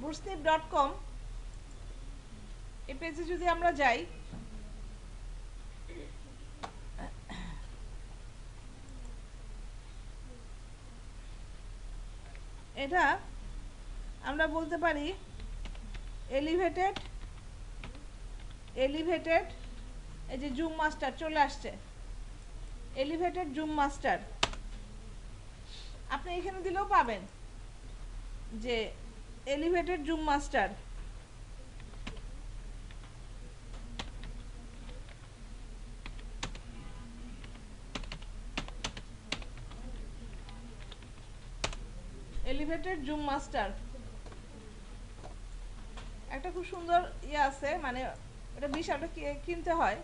bootstrap.com এই পেজে যদি আমরা যাই, এটা আমরা বলতে পারি এলিভেটেড এই যে জুম মাস্টার চলে আসছে, এলিভেটেড জুম মাস্টার। আপনি এখানে দিলেও পাবেন যে elevated zoom master. Elevated zoom master একটা খুব সুন্দর ইয়ে আছে, মানে ওটা বিশালটা কিনতে হয়।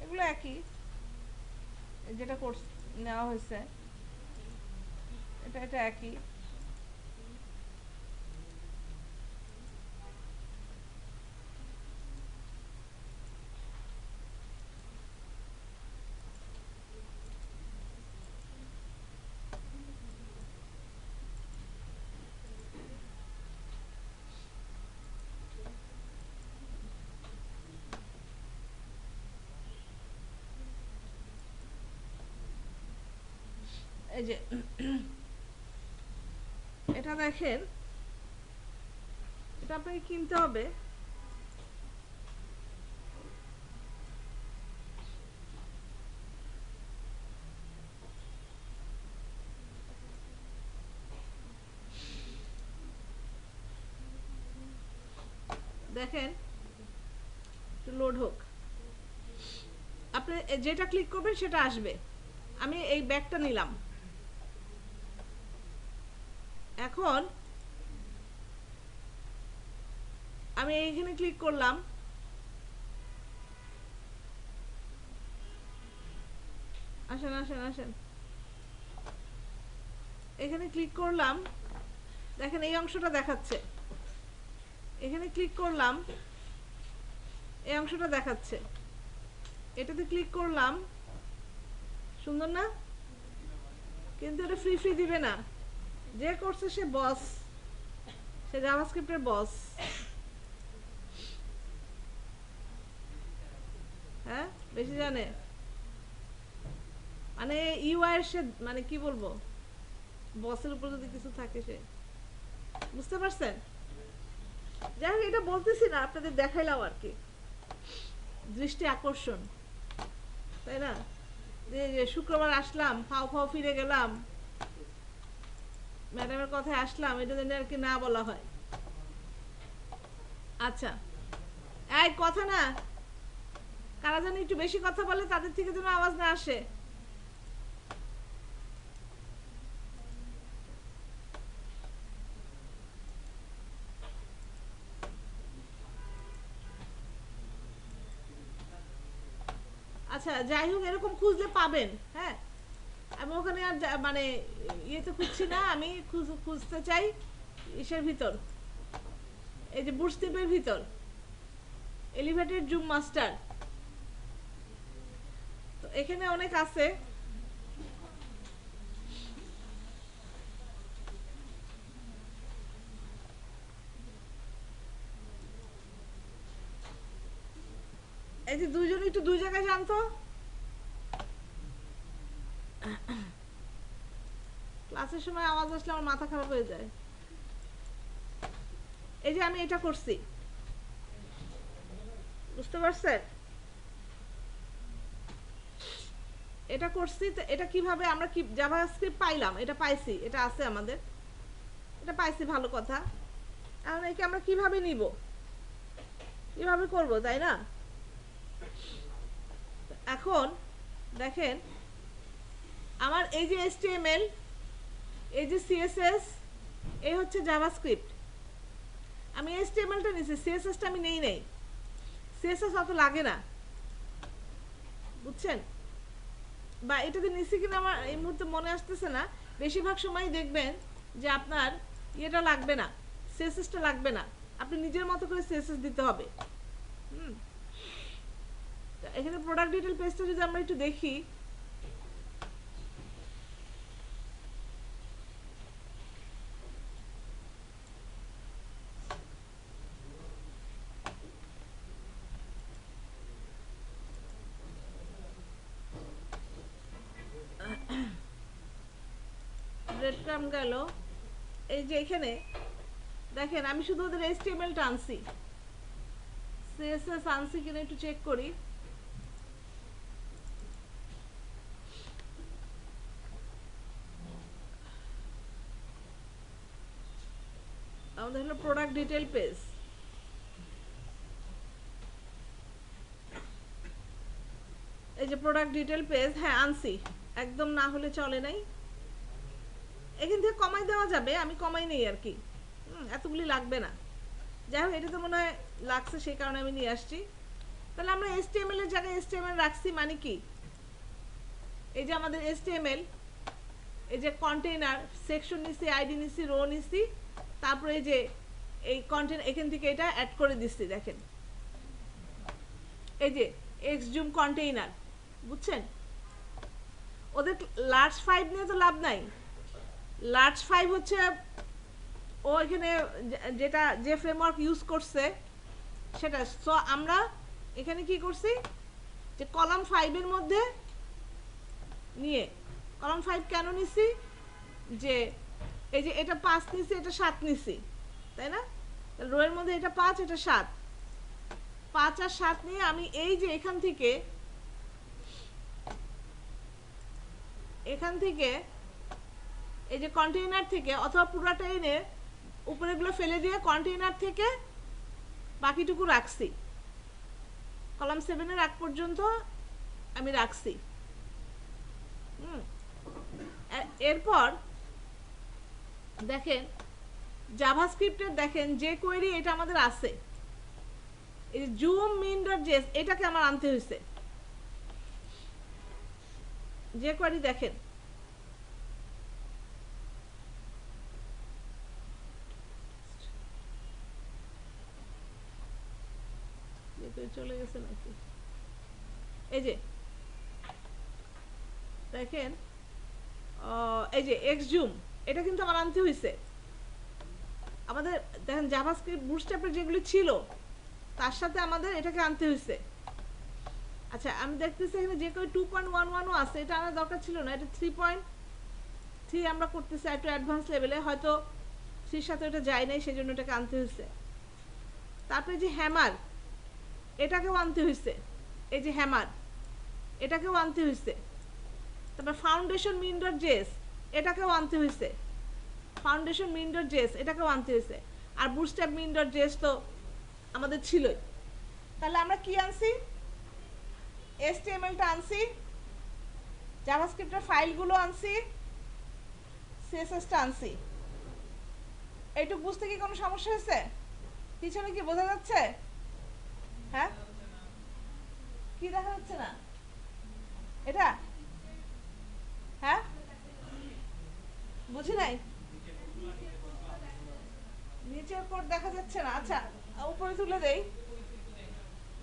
এগুলো একই, যেটা কোর্স নেওয়া হয়েছে এটা একই। এই যে এটা দেখেন, এটা আপনাকে কিনতে হবে। দেখেন একটু লোড হোক, আপনি যেটা ক্লিক করবেন সেটা আসবে। আমি এই ব্যাগটা নিলাম, এখন আমি এইখানে ক্লিক করলাম, আসেন আসেন আসেন, এখানে ক্লিক করলাম, দেখেন এই অংশটা দেখাচ্ছে, এখানে ক্লিক করলাম এই অংশটা দেখাচ্ছে, এটাতে ক্লিক করলাম, সুন্দর না? কিন্তু এটা ফ্রি ফ্রি দিবে না, যে করছে সে বস, সে জাভাস্ক্রিপ্টের বস। হ্যাঁ, বেশি জানে, মানে ইউআই এর সে, মানে কি বলবো, বসের উপর যদি কিছু থাকে সে, বুঝতে পারছেন? যাই হোক, এটা বলতেছি না, আপনাদের দেখাইলাম আর কি, দৃষ্টি আকর্ষণ, তাই না? যে শুক্রবার আসলাম, ফাও ফাও ফিরে গেলাম, ম্যাডামের কথায় আসলাম, এটা যেন আর কি না বলা হয়। আচ্ছা, এই কথা না, কারা যেন একটু বেশি কথা বলে তাদের থেকে যেন আওয়াজ না আসে। আচ্ছা, যাই হোক, এরকম খুঁজলে পাবেন। হ্যাঁ, আমি ওখানে আর মানে ইয়েতে খুঁজছি না, আমি খুঁজতে চাই ইসের ভিতর, এই যে বুটস্ট্র্যাপের ভিতর এলিভেটেড জুম মাস্টার। তো এখানে অনেক আছে, এই যে দুইজন একটু দুই জায়গায় জানতো, ক্লাসের সময় আওয়াজ আসলে আমার মাথা খারাপ হয়ে যায়। এই যে আমি এটা করছি, বুঝতে পারছেন? এটা করছি, তো এটা কিভাবে আমরা কি জাভাস্ক্রিপ্ট পাইলাম, এটা পাইছি, এটা আছে আমাদের, এটা পাইছি, ভালো কথা। এখন একে আমরা কিভাবে নিব, কিভাবে করব, তাই না? এখন দেখেন, আমার এই যে HTML, এই যে CSS, এই হচ্ছে জাভাস্ক্রিপ্ট। আমি HTMLটা নিছি, CSSটা আমি নেই। CSS অত লাগে না, বুঝছেন? বা এটাতে নিছি কিনা আমার এই মুহূর্তে মনে আসতেছে না। বেশিরভাগ সময় দেখবেন যে আপনার ইয়েটা লাগবে না, CSSটা লাগবে না, আপনি নিজের মতো করে CSS দিতে হবে। এখানে প্রোডাক্ট ডিটেল পেজটা যদি আমরা একটু দেখি, ব্রেড ক্রাম গেল। এই যে এখানে দেখেন আমি শুধু ওদের HTML-টা আনছি, CSS আনছি কিনা একটু চেক করি। আমাদের হলো প্রোডাক্ট ডিটেল পেজ। এই যে প্রোডাক্ট ডিটেল পেজ, হ্যাঁ আনছি, একদম না হলে চলে নাই। এখান থেকে কমাই দেওয়া যাবে, আমি কমাই নেই আর কি, এতগুলি লাগবে না। যাই হোক, এটা তো মনে হয় লাগছে, সেই কারণে আমি নিয়ে আসছি। তাহলে আমরা HTML এর জায়গায় HTML রাখছি, মানে কি, এই যে আমাদের HTML, এই যে কন্টেইনার সেকশন নিছি, আইডি নিছি, রো নিছি, তারপরে এই যে এই কন্টেন্ট এখান থেকে এটা অ্যাড করে দিচ্ছি। দেখেন এই যে এক্স জুম কন্টেইনার, বুঝছেন? ওদের লার্জ 5 নিয়ে তো লাভ নাই। লার্জ 5 হচ্ছে ও এখানে যেটা যে ফ্রেমওয়ার্ক ইউজ করছে সেটা। সো আমরা এখানে কি করছি, যে কলাম 5 এর মধ্যে নিয়ে, কলাম 5 কেন নিছি, যে এই যে এটা 5 নিছি, এটা 7 নিছি, তাই না? রো এর মধ্যে এটা 5, এটা 7, 5 আর 7 নিয়ে আমি এই যে এখান থেকে এই যে কন্টেইনার থেকে অথবা পুরাটা এনে উপরেগুলো ফেলে দিয়ে কন্টেইনার থেকে বাকিটুকু রাখছি, কলাম 7 এর আগ পর্যন্ত আমি রাখছি। এরপর দেখেন জাভাস্ক্রিপ্টের, দেখেন যে কোয়েরি এটা আমাদের আছে, এই জুম min.js, এটাকে আমার আনতে হয়েছে। যে কোয়েরি দেখেন, চলে গেছে নাকি, এই যে দেখেন এই যে এক্স জুম, এটা কিন্তু আমার আনতে হয়েছে। আমাদের দেখেন জাভাস্ক্রিপ্ট বুটস্ট্র্যাপের যেগুলি ছিল তার সাথে আমাদের এটাকে আনতে হয়েছে। আচ্ছা আমি দেখতেছি এখানে যে কেউ 2.11ও আছে, এটা আনার দরকার ছিল না, এটা 3.3 আমরা করতেছি একটু অ্যাডভান্স লেভেলে, হয়তো 3 সাথে ওটা যায় নাই, সেজন্য এটাকে আনতে হয়েছে। তারপরে যে হ্যামার, এটাকেও আনতে হয়েছে, এই যে হ্যামার, এটাকেও আনতে হয়েছে। তারপর ফাউন্ডেশন min.js, এটাকেও আনতে হয়েছে, ফাউন্ডেশন min.js, এটাকেও আনতে হয়েছে। আর বুটস্ট্র্যাপ min.js তো আমাদের ছিলই। তাহলে আমরা কি আনছি, HTML-টা আনছি, জাভাস্ক্রিপ্টের ফাইলগুলো আনছি, CSS-টা আনছি। এইটুকু বুঝতে কি কোনো সমস্যা হয়েছে? পিছনে কি বোঝা যাচ্ছে? হ্যাঁ, কি দেখা যাচ্ছে না এটা? হ্যাঁ, বুঝি নাই, নিচের কোড দেখা যাচ্ছে না। আচ্ছা উপরে তুলে দেই।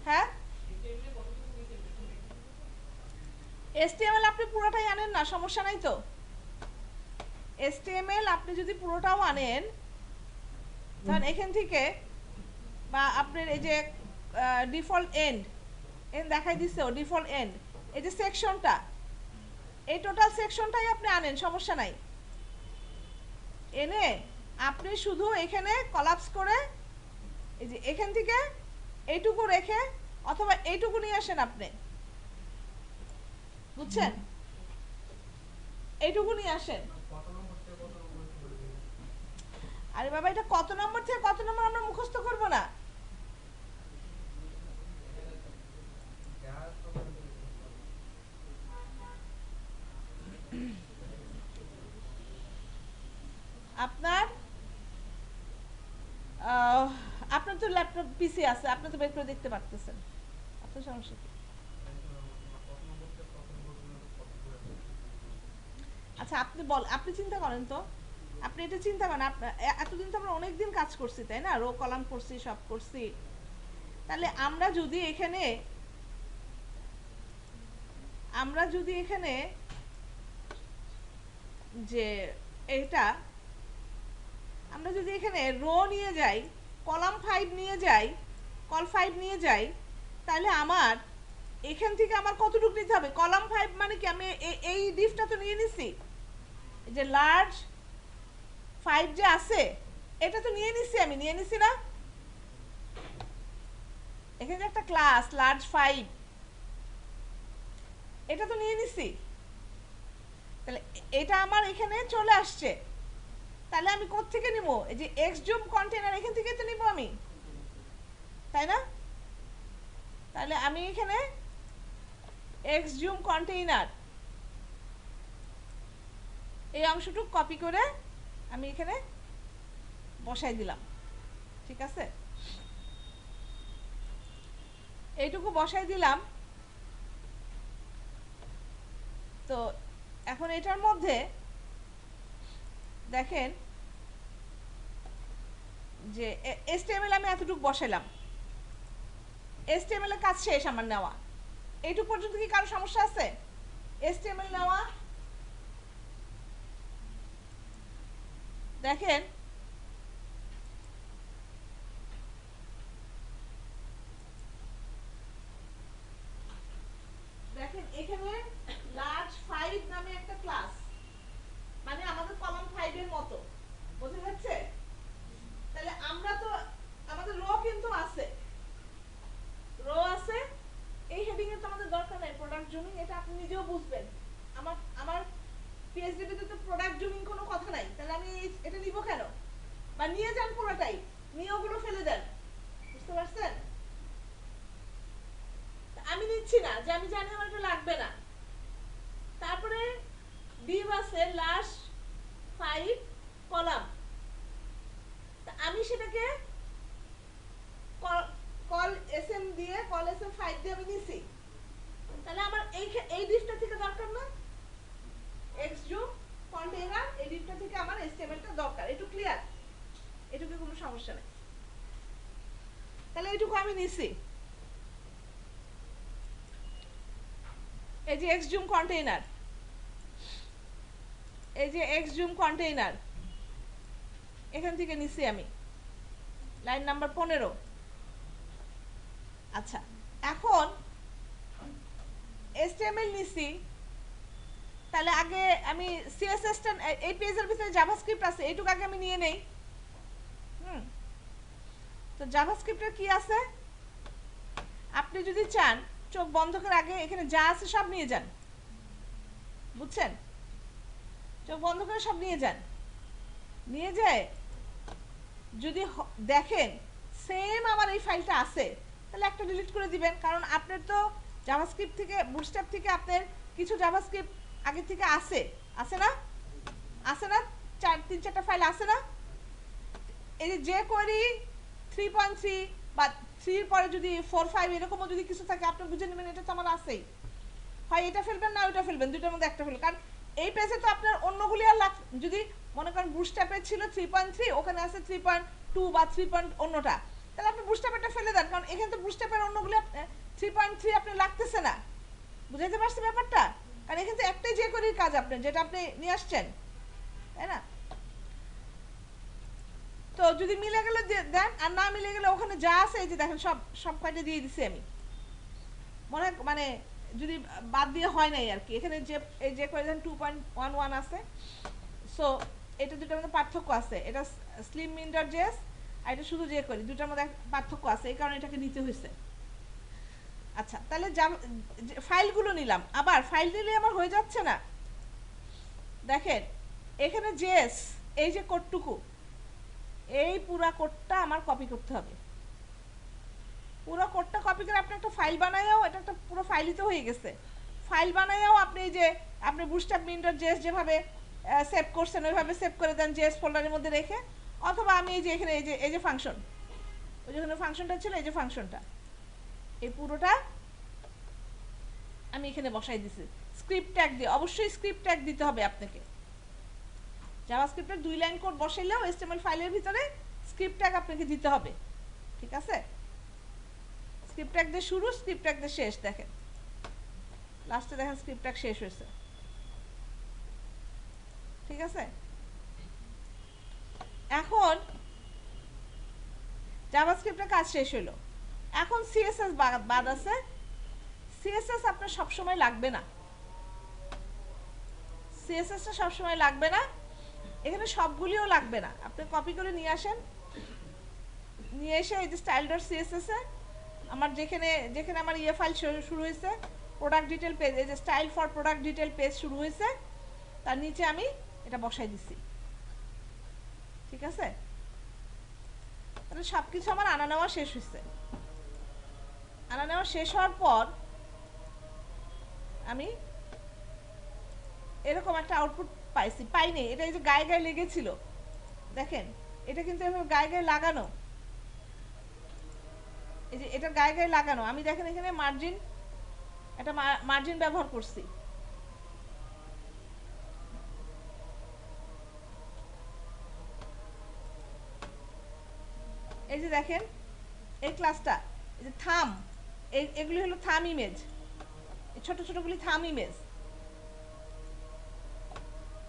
হ্যাঁ, HTML আপনি পুরোটাই আনেন না, সমস্যা নাই তো। HTML আপনি যদি পুরোটাও আনেন, তখন এখান থেকে বা আপনার এই যে ডিফল্ট এন্ড দেখাই দিচ্ছে, ডিফল্ট এন্ড, এই যে সেকশনটা, এই টোটাল সেকশনটাই আপনি আনেন, সমস্যা নাই। এনে আপনি শুধু এখানে কলাপস করে এই যে এখান থেকে এইটুকু রেখে অথবা এইটুকু নিয়ে আসেন আপনি, বুঝছেন? এইটুকু নিয়ে আসেন। আরে বাবা, এটা কত নম্বর থেকে কত নম্বর আমরা মুখস্থ করব না। আপনার আপনার তো ল্যাপটপ পিসি আছে, আপনি তো বের করে দেখতে পারতেছেন, আপনার সমস্যা কি? আচ্ছা আপনি চিন্তা করেন তো, আপনি এটা চিন্তা করেন, এতদিন তো আমরা অনেকদিন কাজ করছি, তাই না? রো কলাম করছি, সব করছি। তাহলে আমরা যদি এখানে যে এটা আমরা যদি এখানে রো নিয়ে যাই, কলাম 5 নিয়ে যাই, কল 5 নিয়ে যাই, তাহলে আমার এখান থেকে আমার কতটুকু নিতে হবে? কলাম 5 মানে কি, আমি এই ডিফটা তো নিয়ে নিছি, যে লার্জ 5 যে আছে এটা তো নিয়ে নিছি, আমি নিয়ে নিছি না, এখানে যে একটা ক্লাস লার্জ 5 এটা তো নিয়ে নিছি, তাহলে এটা আমার এখানে চলে আসছে, তাহলে আমি কোত্থেকে নিব? এই যে এক্স জুম কন্টেনার এখান থেকে তো নিব আমি, তাই না? তাহলে আমি এখানে এক্স জুম কন্টেইনার এই অংশটুকু কপি করে আমি এখানে বসাই দিলাম, ঠিক আছে? এইটুকু বসাই দিলাম। তো এখন এটার মধ্যে দেখেন যে HTML আমি এতটুকু বসাইলাম, HTML এর কাজ শেষ আমার নেওয়া। এইটুকু পর্যন্ত কি কারো সমস্যা আছে? HTML নেওয়া দেখেন দেখেন এখানে লার্জ 5 নামে একটা ক্লাস, মানে আমাদের কলাম 5 এর মতো, বুঝতে যাচ্ছে? তাহলে আমরা তো আমাদের রো কিন্তু আছে, রো আছে, এই হেডিং এর তো আমাদের দরকার নাই, প্রোডাক্ট জুমিং এটা আপনি নিজেও বুঝবেন। আমার পিএইচডি তে তো প্রোডাক্ট জুমিং কোনো কথা নাই, তাহলে আমি এটা নিব কেন? বা নিয়ে যান পুরোটাই, নিয়ে ওগুলো ফেলে দেন, বুঝতে পারছেন? আমি নিচ্ছি না, যে আমি জানি আমার এটা লাগবে না। তারপরে ডিভ আছে লাস্ট 5 কলাম, আমি সেটাকে কল এসএম দিয়ে, কল এসএম 5 দিয়ে আমি নিছি, তাহলে আমার এই ডিভটা থেকে দরকার না, এক্স জুম কন্টেইনার এই ডিভটা থেকে আমার HTML টা দরকার। একটু ক্লিয়ার? এটুকু কোনো সমস্যা নেই। তাহলে এইটুকু আমি নিছি, এই যে এক্স জুম কন্টেইনার, এই যে এক্স জুম কন্টেইনার এখান থেকে নিছি আমি, লাইন নাম্বার 15। আচ্ছা, এখন HTML নিছি, তাহলে আগে আমি CSS টা, এই পেজের ভিতরে জাভাস্ক্রিপ্ট আছে, এইটুকু আগে আমি নিয়ে নেই। তো জাভাস্ক্রিপ্টের কি আছে, আপনি যদি চান চোখ বন্ধ করে আগে এখানে যা আছে সব নিয়ে যান, বুঝছেন? চোখ বন্ধ করে সব নিয়ে যান, নিয়ে যায় যদি দেখেন সেম আমার এই ফাইলটা আছে, তাহলে একটা ডিলিট করে দিবেন, কারণ আপনার তো জাভাস্ক্রিপ্ট থেকে, বুটস্ট্র্যাপ থেকে আপনার কিছু জাভাস্ক্রিপ্ট আগে থেকে আছে, আছে না? আছে না? 3-4টা ফাইল আছে না? এই যে কোয়েরি 3.3 বা 3 এর পরে যদি 4-5 এরকমও যদি কিছু থাকে, আপনি বুঝে নেবেন এটা তো আমার আছেই, হয় এটা ফেলবেন না ওইটা ফেলবেন, দুইটার মধ্যে একটা ফেলবেন, কারণ এই পেজে তো আপনার অন্যগুলি আর যদি মনে করেন বুটস্ট্র্যাপে ছিল 3.3, ওখানে আছে 3.2 বা 3. অন্যটা, তাহলে আপনি বুটস্ট্র্যাপটা ফেলে দেন, কারণ এখানে তো বুটস্ট্র্যাপের অন্যগুলি 3.3 আপনার লাগতেছে না, বুঝাইতে পারছি ব্যাপারটা? কারণ এখানে তো একটাই যে করির কাজ আপনার, যেটা আপনি নিয়ে আসছেন, তাই না? তো যদি মিলে গেলে দেন, আর না মিলে গেলে ওখানে যা আছে এই যে দেখেন সব সব কয়টা দিয়ে দিছি আমি, মনে মানে যদি বাদ দিয়ে হয় নাই আর কি, এখানে যে এই যে করে দেন 2.11 আছে, সো এটা দুটোর মধ্যে পার্থক্য আছে, এটা স্লিম মিন্ডার জেস আর এটা শুধু যে করি, দুটোর মধ্যে পার্থক্য আছে, এই কারণে এটাকে নিতে হয়েছে। আচ্ছা, তাহলে ফাইলগুলো নিলাম, আবার ফাইল নিলে আমার হয়ে যাচ্ছে না, দেখেন এখানে জেস এই যে কোডটুকু, এই পুরা কোডটা আমার কপি করতে হবে, পুরো কোডটা কপি করে আপনি একটা ফাইল বানাইও, এটা একটা পুরো ফাইলই তো হয়ে গেছে, ফাইল বানাইও আপনি এই যে আপনি বুটস্ট্র্যাপ মিন্ডার জেস যেভাবে সেভ করছেন ওইভাবে সেভ করে দেন জেএস ফোল্ডারের মধ্যে রেখে, অথবা আমি এই যে এখানে এই যে ফাংশন, ওই যেখানে ফাংশনটা ছিল এই যে ফাংশনটা, এই পুরোটা আমি এখানে বসাই দিছি স্ক্রিপ্ট ট্যাগ দিয়ে। অবশ্যই স্ক্রিপ্ট ট্যাগ দিতে হবে আপনাকে, জাভাস্ক্রিপ্টের 2 লাইন কোড বসাইলেও HTML ফাইলের ভিতরে স্ক্রিপ্ট ট্যাগ আপনাকে দিতে হবে, ঠিক আছে? স্ক্রিপ্ট ট্যাগ দিয়ে শুরু, স্ক্রিপ্ট ট্যাগ দিয়ে শেষ, দেখেন লাস্টে দেখেন স্ক্রিপ্ট ট্যাগ শেষ হয়েছে, ঠিক আছে? এখন জাভাস্ক্রিপ্টের কাজ শেষ হলো, এখন CSS বাদ আছে। CSS আপনার সবসময় লাগবে না, CSS টা সবসময় লাগবে না, এখানে সবগুলিও লাগবে না, আপনি কপি করে নিয়ে আসেন, নিয়ে এসে এই যে স্টাইল ডট সিএসএস এ আমার যেখানে যেখানে আমার ইয়ে ফাইল শুরু হয়েছে, প্রোডাক্ট ডিটেল পেজ, এই যে style for product detail page শুরু হয়েছে, তার নিচে আমি এটা বসাই দিছি। ঠিক আছে, তাহলে সব কিছু আমার আনা নেওয়া শেষ হয়েছে। আনা নেওয়া শেষ হওয়ার পর আমি এরকম একটা আউটপুট পাইনি। এটা এই যে গায়ে গায়ে লেগেছিল, দেখেন এটা কিন্তু এভাবে গায়ে গায়ে লাগানো, এই যে এটা গায়ে গায়ে লাগানো। আমি দেখেন এখানে মার্জিন, একটা মার্জিন ব্যবহার করছি। এই যে দেখেন এই ক্লাসটা, এই যে থাম, এগুলি হলো থাম ইমেজ, এই ছোট ছোটগুলি থাম ইমেজ।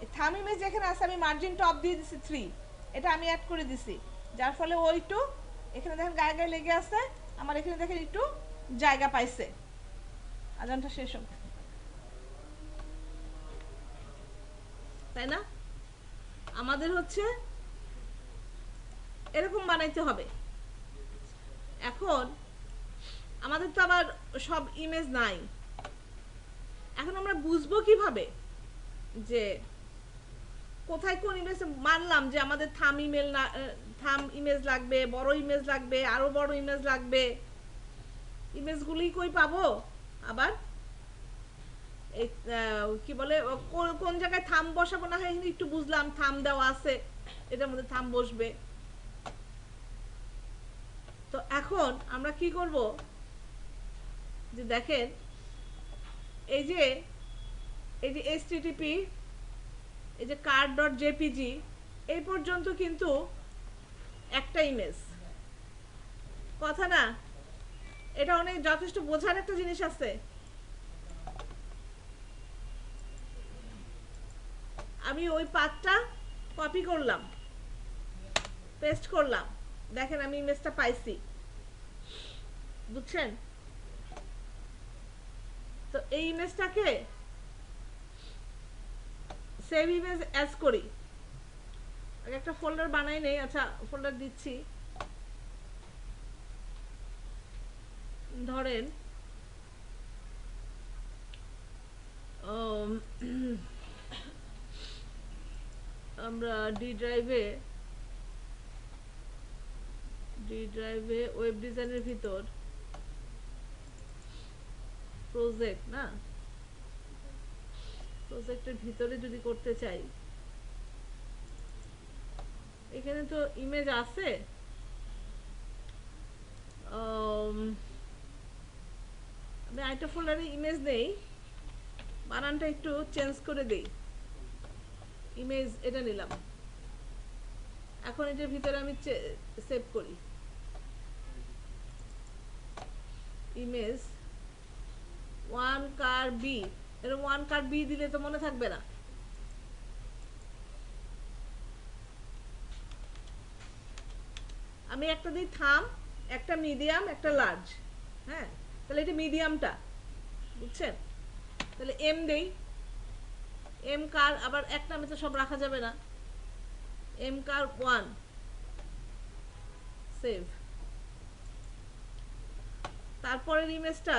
এই থাম ইমেজ যেখানে আছে আমি মার্জিন টপ দিয়ে দিছি 3, এটা আমি অ্যাড করে দিছি, যার ফলে ওই একটু এখানে দেখেন গায়ে গায়ে লেগে আছে, আমার এখানে দেখেন একটু জায়গা পাইছে। আজানটা শেষ হোক, তাই না? আমাদের হচ্ছে এরকম বানাইতে হবে। এখন আমাদের তো আবার সব ইমেজ নাই, এখন আমরা বুঝবো কিভাবে যে কোথায় কোন ইমেজ মানলাম যে আমাদের থাম ইমেল না, থাম ইমেজ লাগবে, বড় ইমেজ লাগবে, আরো বড় ইমেজ লাগবে, ইমেজগুলি কই পাবো? আবার এই কি বলে কোন জায়গায় থাম বসাবো না হয় একটু বুঝলাম, থাম দেওয়া আছে, এটার মধ্যে থাম বসবে। তো এখন আমরা কি করব, যে দেখেন এই যে http, এই যে card.jpg, এই পর্যন্ত কিন্তু একটা ইমেজ, কথা না? এটা অনেক যথেষ্ট বোঝার একটা জিনিস আছে। আমি ওই পাথটা কপি করলাম, পেস্ট করলাম, দেখেন আমি ইমেজটা পাইছি, বুঝছেন? তো এই ইমেজটাকে সেভ ইমেজ অ্যাজ করি, আগে একটা ফোল্ডার বানাই নেই। আচ্ছা ফোল্ডার দিচ্ছি, ধরেন আমরা ডি ড্রাইভে ওয়েব ডিজাইনের ভিতর প্রজেক্ট না, প্রজেক্টের ভিতরে যদি করতে চাই, এখানে তো ইমেজ আছে, আমি আইটা ফোল্ডারে ইমেজ নেই, বানানটা একটু চেঞ্জ করে দেই, ইমেজ এটা নিলাম। এখন এটার ভিতরে আমি সেভ করি ইমেজ 1car b, এরকম 1car b দিলে তো মনে থাকবে না। আমি একটা দিই থাম, একটা মিডিয়াম, একটা লার্জ, হ্যাঁ, তাহলে এটা মিডিয়ামটা, বুঝছেন? তাহলে এম দেই, এম কার, আবার একটা আমি তো সব রাখা যাবে না, এম কার 1, সেভ। তারপরের ইমেজটা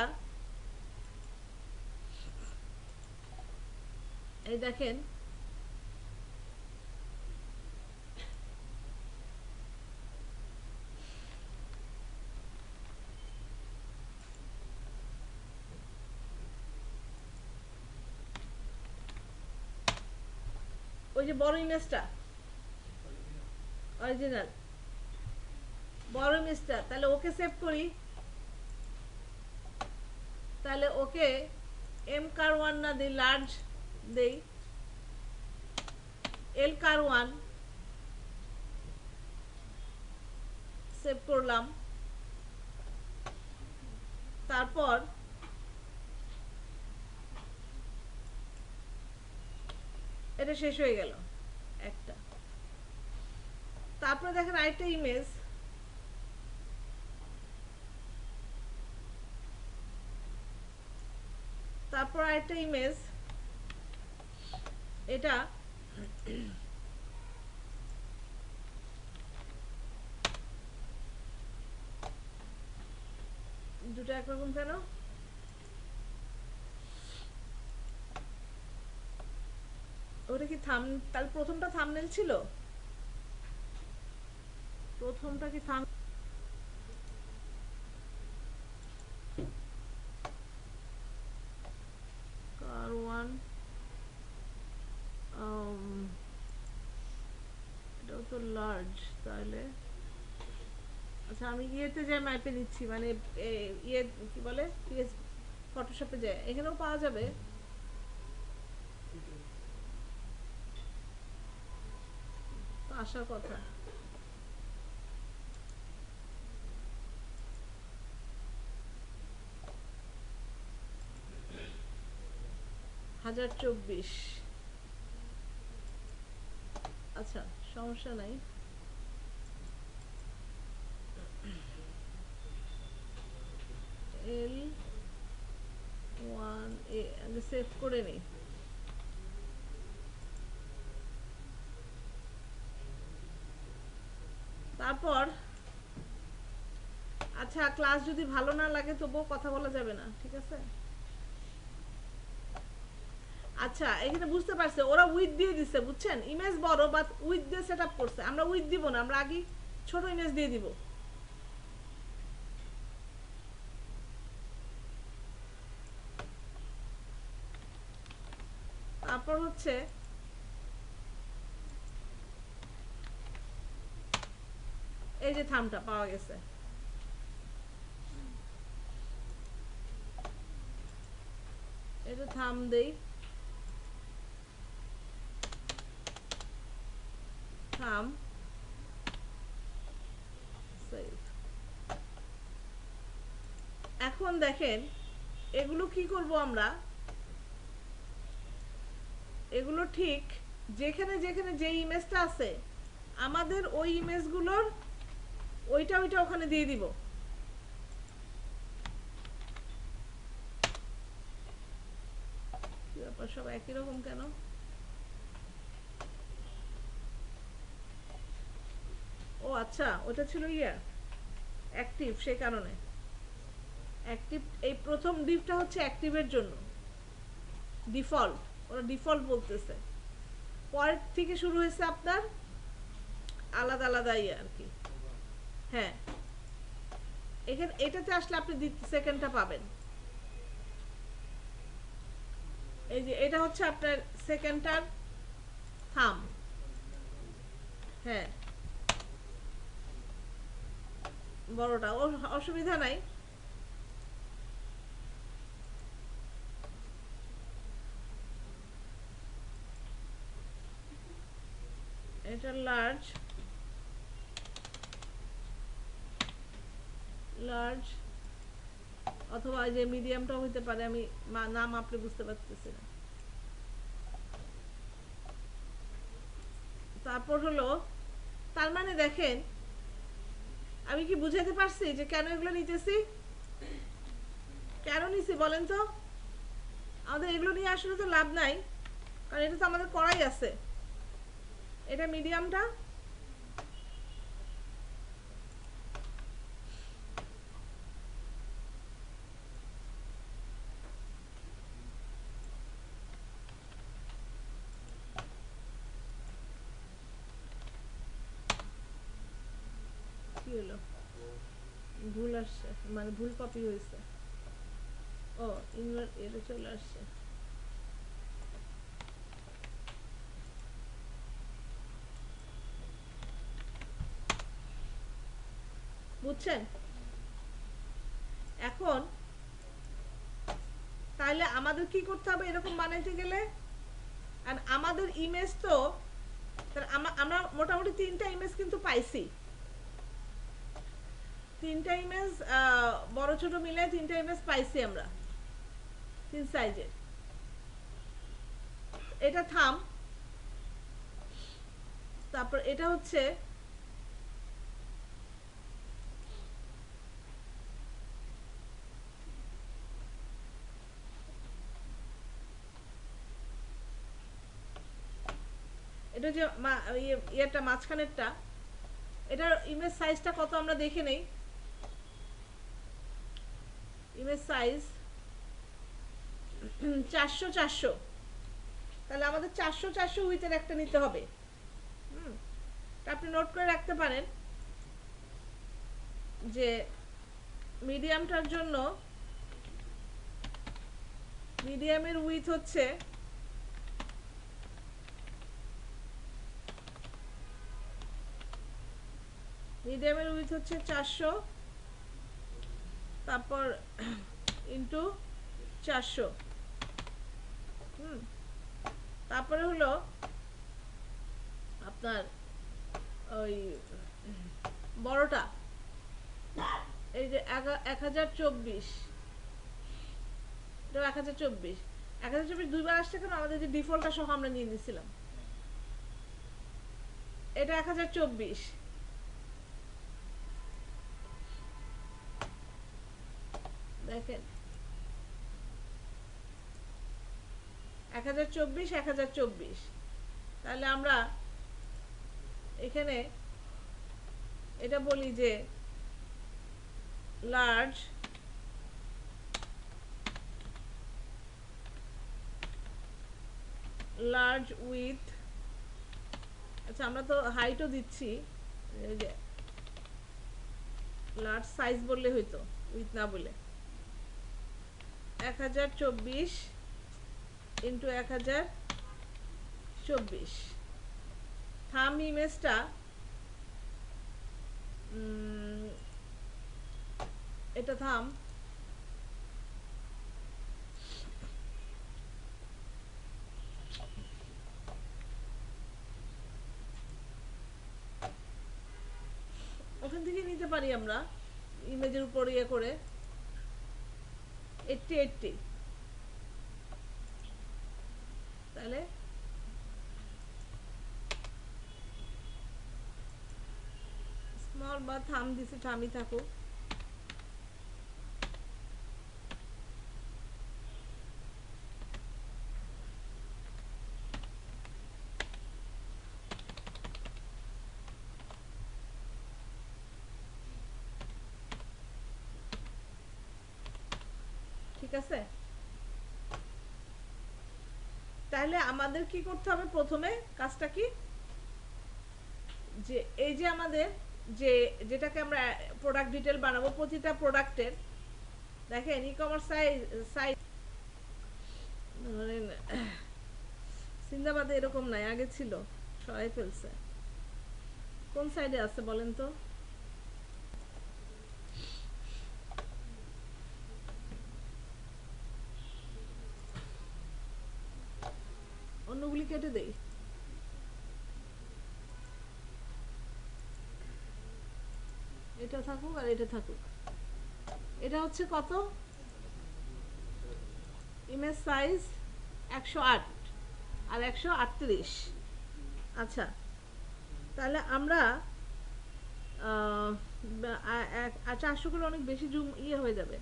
এই দেখেন, ওই যে বড় ইমেজটা, অরিজিনাল বড় ইমেজটা, তাহলে ওকে সেভ করি, তাহলে ওকে এম কার 1 না দিই, লার্জ দেই, এল কার 1, সেভ করলাম। তারপর এটা শেষ হয়ে গেল একটা। তারপরে দেখেন আরেকটা ইমেজ, তারপর আরেকটা ইমেজ, এটা দুটো একরকম কেন? ওটা কি থাম, তাহলে প্রথমটা থাম্বনেল ছিল? প্রথমটা কি থাম, কার ওয়ান, এটাও তো লার্জ তাহলে। আচ্ছা আমি ইয়েতে যাই ম্যাপে নিচ্ছি, মানে ইয়ে কি বলে, পিএস ফটোশপে যায়, এখানেও পাওয়া যাবে। আসার কথা। হাজার 24। আচ্ছা সমস্যা নাই। এল ওয়ান এ আমি সেভ করে নিই। তারপর আচ্ছা ক্লাস যদি ভালো না লাগে তবুও কথা বলা যাবে না, ঠিক আছে? আচ্ছা এখানে বুঝতে পারছে ওরা উইথ দিয়ে দিচ্ছে, বুঝছেন? ইমেজ বড় বাট উইথ দিয়ে সেট আপ করছে। আমরা উইথ দিব না, আমরা আগে ছোট ইমেজ দিয়ে দিব। তারপর হচ্ছে এই যে থামটা পাওয়া গেছে, এটা থাম দেই, থাম সেভ। এখন দেখেন এগুলো কি করব আমরা, এগুলো ঠিক যেখানে যেখানে যে ইমেজটা আছে আমাদের ওই ইমেজগুলোর ওইটা ওইটা ওখানে দিয়ে দিব। কি ব্যাপার সব একই রকম কেন? ও আচ্ছা ওটা ছিল ইয়া অ্যাক্টিভ, সেই কারণে অ্যাক্টিভ। এই প্রথম ডিপটা হচ্ছে অ্যাক্টিভের জন্য, ডিফল্ট, ওরা ডিফল্ট বলতেছে। পরের থেকে শুরু হয়েছে আপনার আলাদা আলাদা ইয়ে আর কি। হ্যাঁ এখানে এটাতে আসলে আপনি সেকেন্ডটা পাবেন। এই যে এটা হচ্ছে আপনার সেকেন্ডটার থাম। হ্যাঁ বড়টা অসুবিধা নাই। এটা লার্জ, লার্জ অথবা যে মিডিয়ামটাও হইতে পারে, আমি নাম আপনি বুঝতে পারতেছি না। তারপর হলো তার মানে দেখেন আমি কি বুঝাতে পারছি যে কেন এগুলো নিতেছি, কেন নিছি বলেন তো? আমাদের এগুলো নিয়ে আসলে তো লাভ নাই, কারণ এটা তো আমাদের করাই আছে। এটা মিডিয়ামটা, কি হলো ভুল আসছে, মানে ভুল কপি হয়েছে। ও ইনভার্ট এটা চলে আসছে। বুঝছেন? এখন তাহলে আমাদের কি করতে হবে এরকম বানাইতে গেলে? আর আমাদের ইমেজ তো আমরা মোটামুটি 3টা ইমেজ কিন্তু পাইছি, 3টা ইমেজ বড় ছোট মিলে 3টা ইমেজ পাইছি আমরা 3 সাইজের। এটা থাম, তারপর এটা হচ্ছে এটা যে ইয়েটা মাঝখানেরটা, এটার ইমেজ সাইজটা কত আমরা দেখে নেই। ইমেজ সাইজ 400 400, তাহলে আমাদের 400 400 উইথের একটা নিতে হবে। আপনি নোট করে রাখতে পারেন যে মিডিয়ামটার জন্য মিডিয়ামের উইথ হচ্ছে মিডিয়ামের উইথ হচ্ছে 400, তারপর ইন্টু 400, তারপরে হলো আপনার ওই বড়টা, এই যে 1024, এটা 1024 1024 দুইবার আসছে কেন? আমাদের যে ডিফল্টটা সহ আমরা নিয়ে নিয়েছিলাম, এটা 1024। দেখেন 1024 1024, তাহলে আমরা এখানে এটা বলি যে লার্জ উইথ, আচ্ছা আমরা তো হাইটও দিচ্ছি, এই যে লার্জ সাইজ বললে হইতো, উইথ না বলে 1024 ইন্টু 1024। থাম ইমেজটা এটা থাম ওখান থেকে নিতে পারি আমরা, ইমেজের উপর ইয়ে করে 80 তাহলে স্মল বা থাম দিছে, থামই থাকুক। ঠিক আছে, তাহলে আমাদের কি করতে হবে? প্রথমে কাজটা কি, যে এই যে আমাদের যেটাকে আমরা প্রোডাক্ট ডিটেল বানাবো, প্রতিটা প্রোডাক্টের দেখেন ই কমার্স সাইজ সিন্দাবাদে এরকম নাই, আগে ছিল, সরাই ফেলছে। কোন সাইডে আছে বলেন তো? অন্যগুলি কেটে দেই। এটা থাকুক আর এটা থাকুক। এটা হচ্ছে কত? ইমেজ সাইজ 108 আর 138। আচ্ছা, তাহলে আমরা 400 করে অনেক বেশি জুম ইয়ে হয়ে যাবে,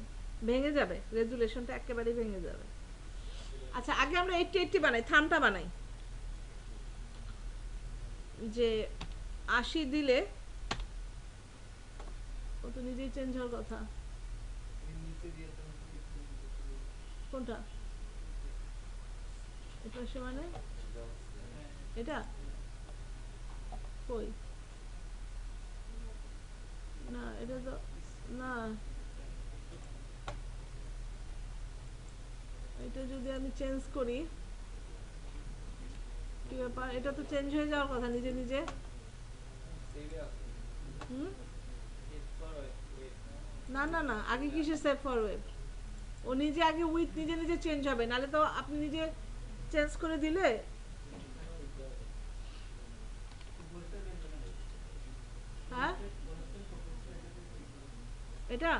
ভেঙে যাবে, রেজুলেশনটা একেবারেই ভেঙে যাবে। আচ্ছা, আগে আমরা 80 বানাই, থামটা বানাই, যে 80 দিলে ও তো নিজেই চেঞ্জ হওয়ার কথা। কোনটা? এটা সে মানে এটা কই? না এটা তো না, এটা যদি আমি চেঞ্জ করি কি ব্যাপার? এটা তো চেঞ্জ হয়ে যাওয়ার কথা নিজে নিজে। না না না, আগে কিসে সেভ ফর ওয়েব? ও নিজে আগে উইথ নিজে নিজে চেঞ্জ হবে, নালে তো আপনি নিজে চেঞ্জ করে দিলে। হ্যাঁ এটা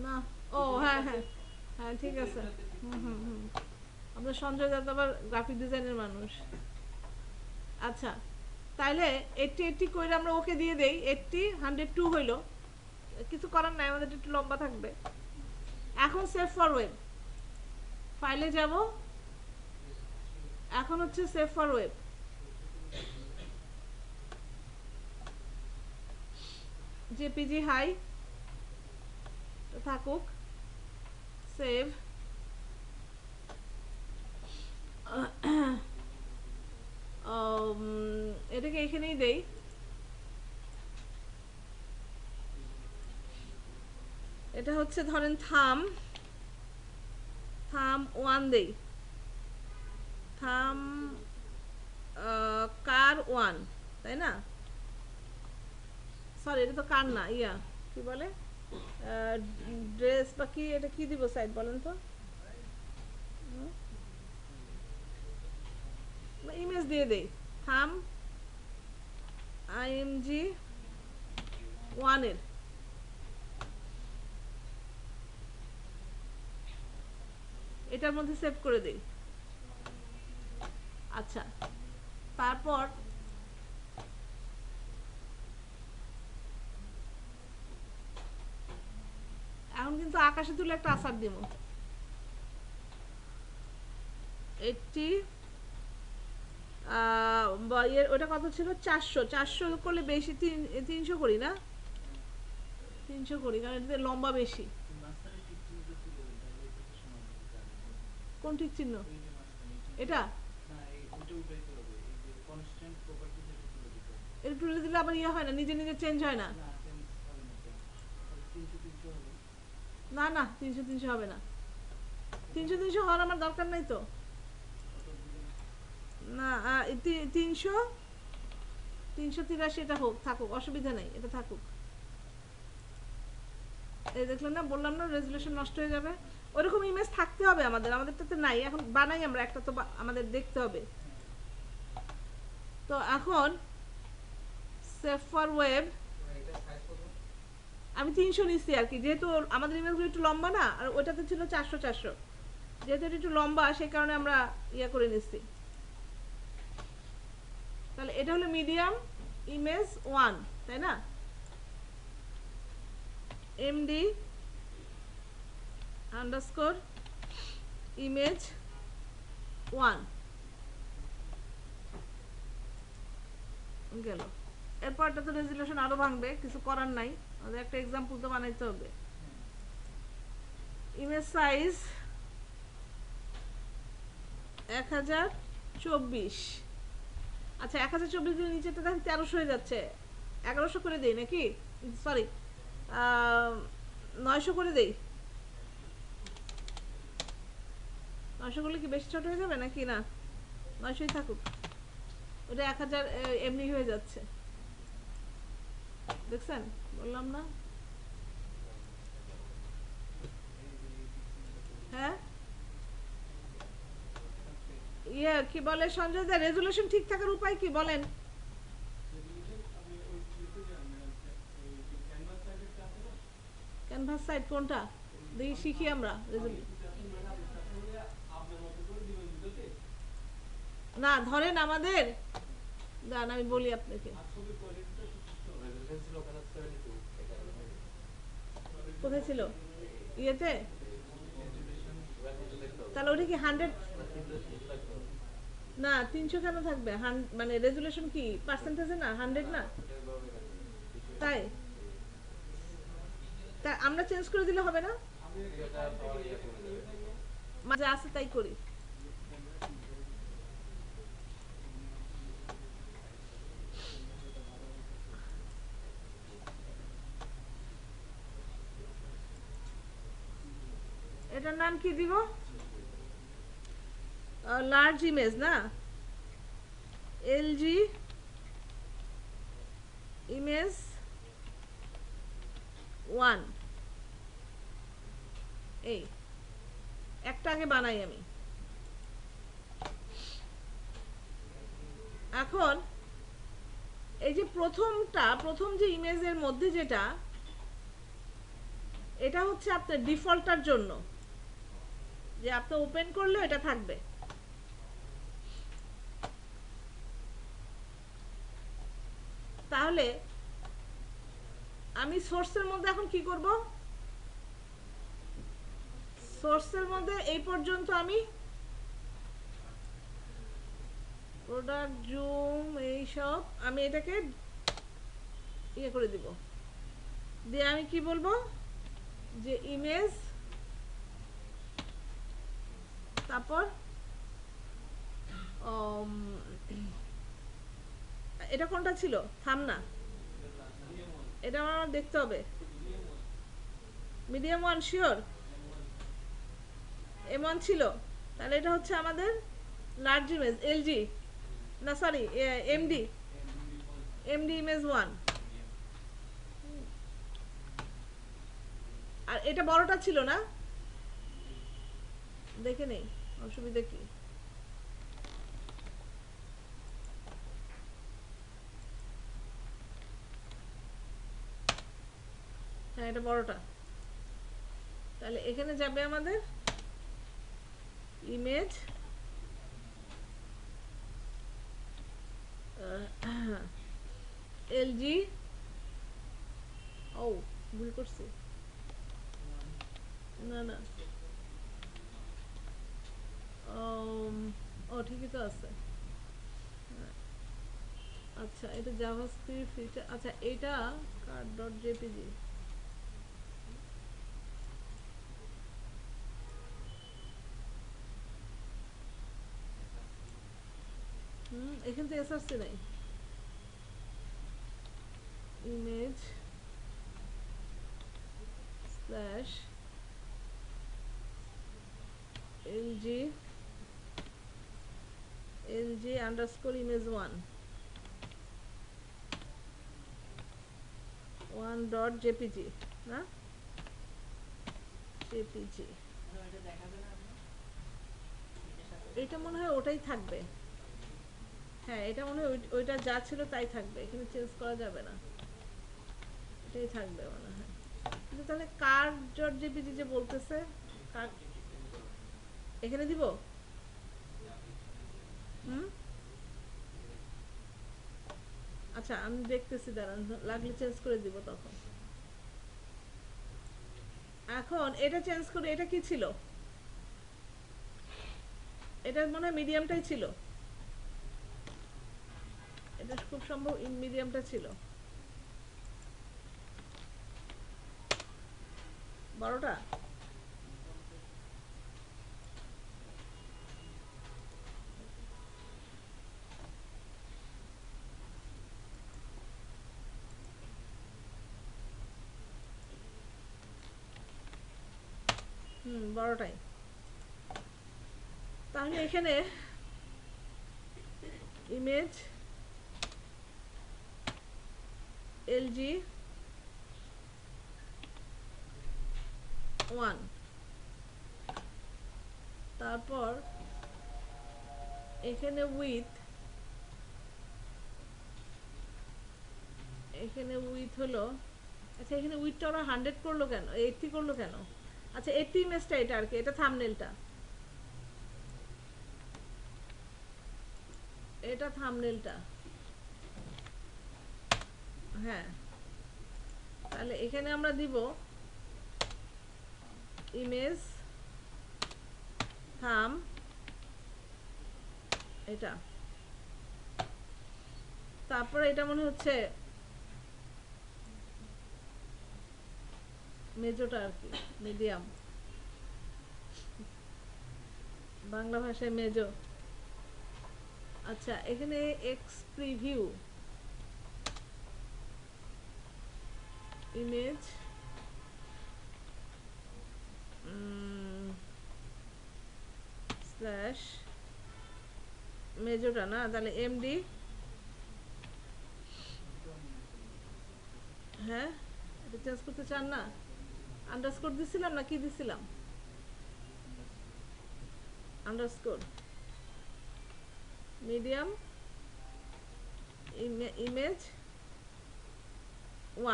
না, ও হ্যাঁ হ্যাঁ হ্যাঁ ঠিক আছে। আমরা সঞ্জয় দত্ত আবার গ্রাফিক ডিজাইনের মানুষ। আচ্ছা, তাইলে 80 করে আমরা ওকে দিয়ে দেই। 80 102 হইলো, কিছু করার নাই, আমাদের একটু লম্বা থাকবে। এখন সেভ ফর ওয়েব ফাইলে যাব, এখন হচ্ছে save for web, JPG high থাকুক, সেভ। এটাকে এখানেই দেই, এটা হচ্ছে ধরেন থাম 1 দেই, থাম কার 1, তাই না? সরি এটা তো কার না, ইয়া কি বলে ড্রেস বা কি, এটা কি দিব সাইড বলেন তো, ইমেজ দিয়ে দেই থাম আইএমজি 1 এর, এটার মধ্যে সেভ করে দেই। আচ্ছা, তারপর এখন কিন্তু আকাশে তুলে একটা আসার দিব, 80 ওটা কত ছিল, 400 করলে বেশি, 300 করি না, 300 করি কারণ এটাতে লম্বা বেশি। কোন ঠিক চিহ্ন এটা, এটা তুলে দিলে আবার ইয়ে হয় না, নিজে নিজে চেঞ্জ হয় না। না না 300 হবে না, 300 হওয়ার আমার দরকার নাই তো, না 383 এটা হোক, থাকুক, অসুবিধা নেই, এটা থাকুক। এই দেখলেন না, বললাম না রেজুলেশন নষ্ট হয়ে যাবে। ওরকম ইমেজ থাকতে হবে আমাদের, আমাদেরটা তো নাই, এখন বানাই আমরা একটা, তো আমাদের দেখতে হবে। তো এখন সেভ ফর ওয়েব আমি 300 নিচ্ছি আর কি, যেহেতু আমাদের ইমেজগুলো একটু লম্বা না, আর ওইটাতে ছিল 400, যেহেতু এটা একটু লম্বা সেই কারণে আমরা ইয়া করে নিচ্ছি। তাহলে এটা হলো মিডিয়াম ইমেজ 1, তাই না? এমডি আন্ডারস্কোর ইমেজ 1 গেল। এরপরটা তো রেজুলেশন আরো ভাঙবে, কিছু করার নাই, আমাদের একটা এক্সাম্পল তো বানাইতে হবে। ইমেজ সাইজ 1024, আচ্ছা 1024 এর নিচেটা দেখেন 1300 হয়ে যাচ্ছে, 1100 করে দেই নাকি, সরি 900 করে দেই, 900 করলে কি বেশি ছোট হয়ে যাবে নাকি, না 900ই থাকুক, ওটা 1000 এমনি হয়ে যাচ্ছে, দেখছেন বললাম না। হ্যাঁ ইয়ে কি বলে সঞ্জয় দা, রেজুলেশন ঠিক থাকার উপায় কি বলেন? ক্যানভাস সাইড কোনটা দেখি, শিখি আমরা না, ধরেন আমাদের দাঁড়ান আমি বলি আপনাকে, কোথায় ছিল ইয়েতে, তাহলে ওটা কি 100, না 300 কেন থাকবে, মানে রেজুলেশন কি পার্সেন্টেজে না, 100 না, তাই তা আমরা চেঞ্জ করে দিলে হবে না, মাঝে আছে তাই করি। এটার নাম কি দিব, লার্জ ইমেজ না, এলজি ইমেজ 1, এই একটা আগে বানাই আমি। এখন এই যে প্রথম যে ইমেজের মধ্যে যেটা, এটা হচ্ছে আপনার ডিফল্টার জন্য, যে আপনি ওপেন করলে এটা থাকবে। তাহলে আমি সোর্সের মধ্যে এখন কি করব, সোর্সের মধ্যে এই পর্যন্ত আমি প্রোডাক্ট জুম এই সব আমি এটাকে ইয়ে করে দিব, দিয়ে আমি কি বলবো যে ইমেজ, তারপর এটা কোনটা ছিল, থামনা, এটা আমার দেখতে হবে। মিডিয়াম ওয়ান শিওর, M1 ছিল, তাহলে এটা হচ্ছে আমাদের লার্জ ইমেজ এলজি, না সরি এমডি, এমডি ইমেজ 1। আর এটা বড়টা ছিল না, দেখে নেই অসুবিধা কি। হ্যাঁ এটা বড়টা, তাহলে এখানে যাবে আমাদের ইমেজ এলজি, ও ভুল করছি, না না ও ঠিকই তো আছে। আচ্ছা এটা জাভাস্ক্রিপ্ট ফিচার, আচ্ছা এটা কার্ড ডট জেপিজি, এখান থেকে এসআরসি নাই, image slash LG, LG underscore image 1 dot JPG, না জেপিজি, এটা মনে হয় ওটাই থাকবে। হ্যাঁ এটা মনে হয় ওইটা যা ছিল তাই থাকবে, এখানে চেঞ্জ করা যাবে না, এটাই থাকবে মনে হয়। কিন্তু তাহলে কার ডট জেপিজি যে বলতেছে, কার এখানে দিব, হুম আচ্ছা আমি দেখতেছি, দাঁড়ান লাগলে চেঞ্জ করে দিব তখন। এখন এটা চেঞ্জ করে, এটা কি ছিল, এটা মনে হয় মিডিয়ামটাই ছিল, এটা খুব সম্ভব মিডিয়ামটা ছিল, 12টা। বড়টাই, তাহলে এখানে ইমেজ এলজি 1, তারপর এখানে উইথ, এখানে উইথ হলো, আচ্ছা এখানে উইথটা ওরা 100 করলো কেন, 80 করলো কেন, আচ্ছা 80 ইমেজটা এটা আর কি, এটা থাম্বনেলটা, এটা থাম্বনেলটা, হ্যাঁ তাহলে এখানে আমরা দিব ইমেজ থাম, এটা, তারপরে এটা মনে হচ্ছে মেজোটা আর কি, মিডিয়াম, বাংলা ভাষায় মেজো। আচ্ছা এখানে এক্স প্রিভিউ ইমেজ স্ল্যাশ মেজোটা, না তাহলে এমডি, হ্যাঁ এটা চেঞ্জ করতে চান না, আন্ডারস্কোর দিছিলাম না কি দিছিলাম, আন্ডারস্কোর মিডিয়াম ইমেজ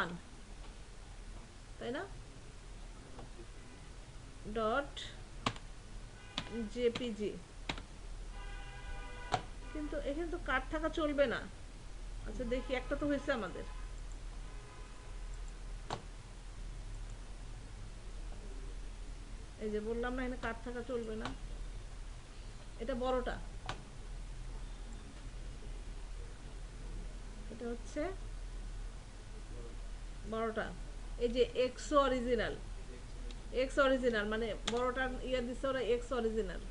1, তাই না, ডট জেপিজি, কিন্তু এখানে তো কাট থাকা চলবে না। আচ্ছা দেখি একটা তো হয়েছে আমাদের, এই যে বললাম না এখানে কাট থাকা চলবে না, এটা বড়টা, এটা হচ্ছে বড়টা, এই যে এক্স অরিজিনাল, এক্স অরিজিনাল মানে বড়টা ইয়ে দিচ্ছে ওরা এক্স অরিজিনাল।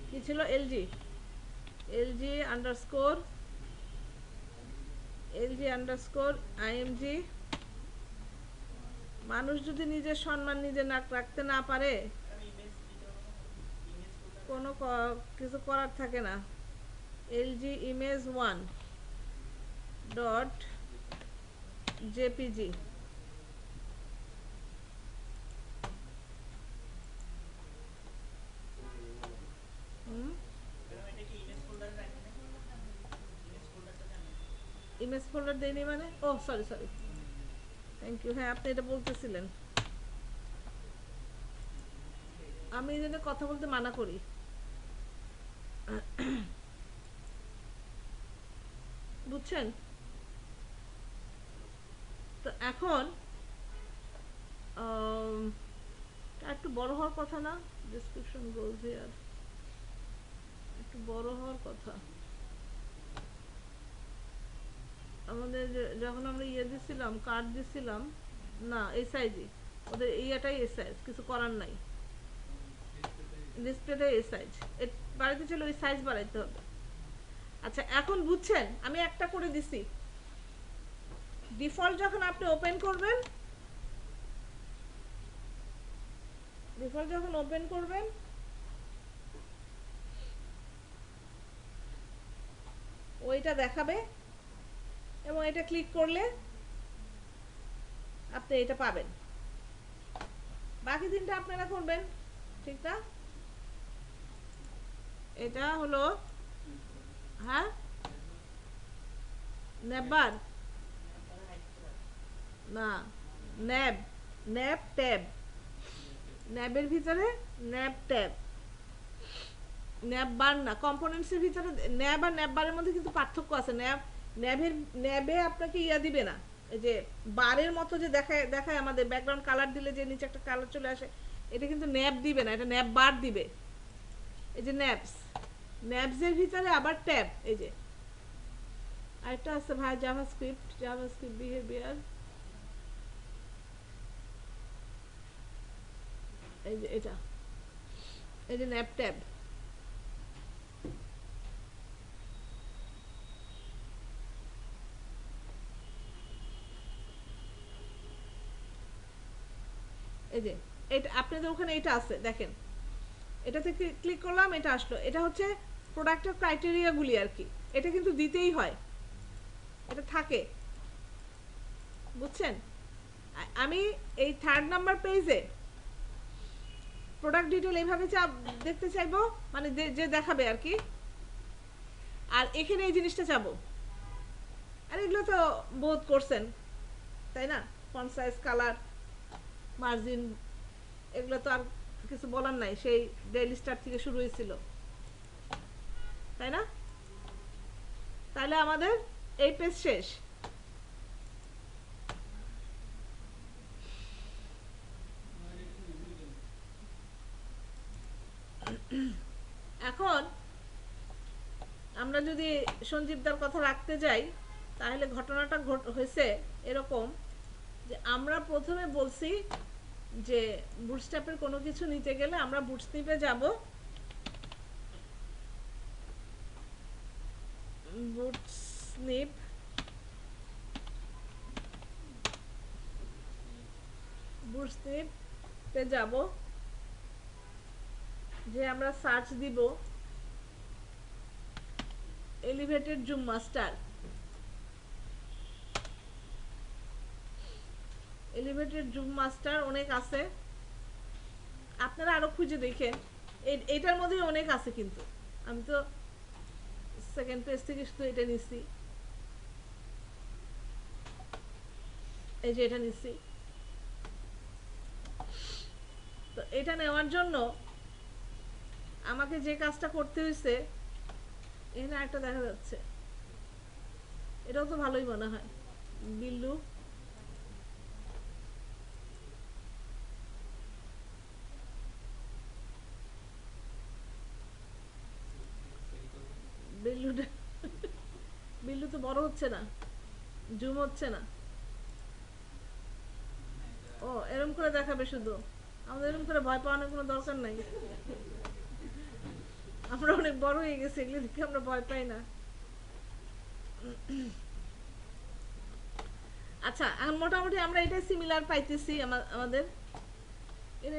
কি ছিল LG, LG underscore, LG underscore IMG. মানুষ যদি নিজের সম্মান নিজে না রাখতে না পারে কোনো কিছু করার থাকে না। LG image 1 dot JPG. Image folder দেয়নি মানে, ও সরি সরি, থ্যাংক ইউ। হ্যাঁ আপনি এটা বলতেছিলেন, আমি এই জন্য কথা বলতে মানা করি। বুঝছেন? তো এখন একটু বড় হওয়ার কথা না, ডিসক্রিপশন গোলস হিয়ার, একটু বড় হওয়ার কথা। আমাদের যখন আমরা ইয়ে দিছিলাম, কার্ড দিছিলাম না এই সাইজই, ওদের ইয়েটাই এই সাইজ, কিছু করার নাই, ডিসপ্লেটাই এই সাইজ, বাড়াইতে ছিল ওই সাইজ বাড়াইতে হবে। আচ্ছা এখন বুঝছেন, আমি একটা করে দিছি। ডিফল্ট যখন আপনি ওপেন করবেন, ডিফল্ট যখন ওপেন করবেন ওইটা দেখাবে, এবং এটা ক্লিক করলে আপনি এটা পাবেন। বাকি দিনটা আপনারা করবেন, ঠিক না? এটা হলো, হ্যাঁ নেবার না, ন্যাব, ন্যাব ট্যাব, ন্যাবের ভিতরে ন্যাব ট্যাব, ন্যাব বার না, কম্পোনেন্টসের ভিতরে ন্যাব আর ন্যাব বারের মধ্যে কিন্তু পার্থক্য আছে। ন্যাব, ন্যাবের, ন্যাবে আপনাকে ইয়া দিবে না, এই যে বারের মতো যে দেখায় দেখায় আমাদের ব্যাকগ্রাউন্ড কালার দিলে যে নিচে একটা কালার চলে আসে, এটা কিন্তু ন্যাব দিবে না, এটা ন্যাব বার দিবে। এই যে ন্যাবস, ন্যাবসের ভিতরে আবার ট্যাব, এই যে আরেকটা আছে ভাই জাভাস্ক্রিপ্ট, জাভাস্ক্রিপ্ট বিহেভিয়ার, এই যে এটা, এই যে ন্যাব ট্যাব। এই যে এটা আপনাদের ওখানে এটা আছে দেখেন, এটাতে ক্লিক করলাম, এটা আসলো, এটা হচ্ছে প্রোডাক্টের ক্রাইটেরিয়াগুলি আর কি, এটা কিন্তু দিতেই হয়, এটা থাকে, বুঝছেন? আমি এই 3rd নাম্বার পেজে প্রোডাক্ট ডিটেল এইভাবে দেখতে চাইবো, মানে যে দেখাবে আর কি, আর এখানে এই জিনিসটা চাবো। আর এগুলো তো বোধ করছেন তাই না, ফন্ট সাইজ, কালার, মার্জিন, এগুলো তো আর কিছু বলার নাই, সেই ডেইলি স্টার থেকে শুরু হয়েছিল, তাই না? তাহলে আমাদের এই পেজ শেষ। এখন আমরা যদি সঞ্জীবদার কথা রাখতে যাই, তাহলে ঘটনাটা হয়েছে এরকম যে আমরা প্রথমে বলছি যে বুটস্ট্র্যাপের কোনো কিছু নিতে গেলে আমরা বুটস্ট্র্যাপে যাব, বুটস্ট্র্যাপ, বুটস্ট্র্যাপে যাব, যে আমরা সার্চ দিব elevated zoom master, elevated zoom master অনেক আছে, আপনারা আরো খুঁজে দেখেন, এটার মধ্যে অনেক আছে, কিন্তু আমি তো সেকেন্ড পেজ থেকে শুধু এটা নিচ্ছি, এই যে এটা নিচ্ছি। তো এটা নেওয়ার জন্য আমাকে যে কাজটা করতে হয়েছে, এখানে একটা দেখা যাচ্ছে, এটাও তো ভালোই মনে হয়, বিল্লু, এটা তো বড় হচ্ছে না, জুম হচ্ছে না। ও এরকম করে দেখাবে শুধু, আমাদের এরকম করে ভয় পাওয়ানোর কোনো দরকার নাই। আমরা অনেক বড় হয়ে গেছি, এগুলো দেখে আমরা ভয় পাই না। আচ্ছা এখন মোটামুটি আমরা এটাই সিমিলার পাইতেছি আমাদের।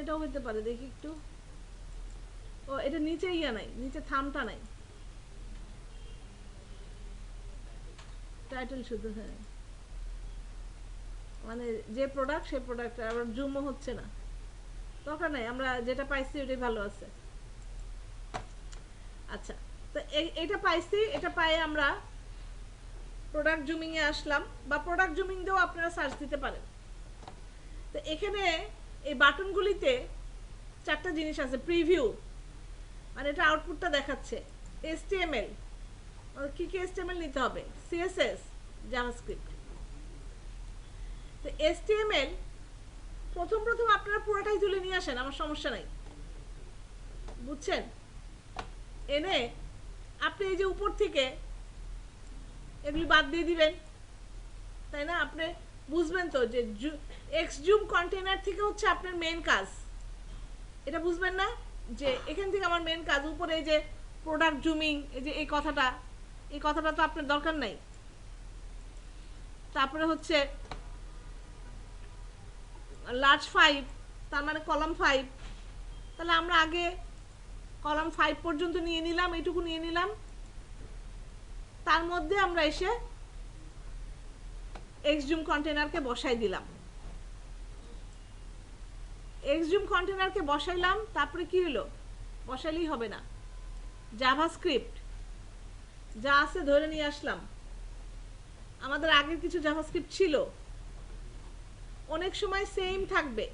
এটাও হইতে পারে, দেখি একটু। ও এটা নিচে ইয়া নাই, নিচে থামটা নাই, টাইটেল শুধু। হ্যাঁ মানে যে প্রোডাক্ট সেই প্রোডাক্ট, আবার জুমও হচ্ছে না, দরকার নাই, আমরা যেটা পাইছি ওটাই ভালো আছে। আচ্ছা তো এটা পাইছি, এটা পাই আমরা প্রোডাক্ট জুমিং এ আসলাম, বা প্রোডাক্ট জুমিং দিয়েও আপনারা সার্চ দিতে পারেন। তো এখানে এই বাটনগুলিতে চারটা জিনিস আছে। প্রিভিউ মানে এটা আউটপুটটা দেখাচ্ছে, HTML কি কি HTML নিতে হবে, CSS, জাভাস্ক্রিপ্ট। তো HTML প্রথম আপনারা পুরোটাই তুলে নিয়ে আসেন, আমার সমস্যা নাই, বুঝছেন। এনে আপনি এই যে উপর থেকে এগুলি বাদ দিয়ে দিবেন, তাই না? আপনি বুঝবেন তো যে এক্সজুম কন্টেনার থেকে হচ্ছে আপনার মেন কাজ, এটা বুঝবেন না যে এখান থেকে আমার মেন কাজ। উপরে এই যে প্রোডাক্ট জুমিং, এই যে এই কথাটা তো আপনার দরকার নাই। তারপরে হচ্ছে লার্জ 5, তার মানে কলাম 5, তাহলে আমরা আগে কলাম 5 পর্যন্ত নিয়ে নিলাম, এইটুকু নিয়ে নিলাম। তার মধ্যে আমরা এসে এক্সজুম কন্টেনারকে বসাই দিলাম, এক্সজুম কন্টেনারকে বসাইলাম। তারপরে কি হলো, বসাইলেই হবে না, জাভাস্ক্রিপ্ট যা আছে ধরে নিয়ে আসলাম। আমাদের আগের কিছু জাভাস্ক্রিপ্ট ছিল, অনেক সময় সেম থাকবে,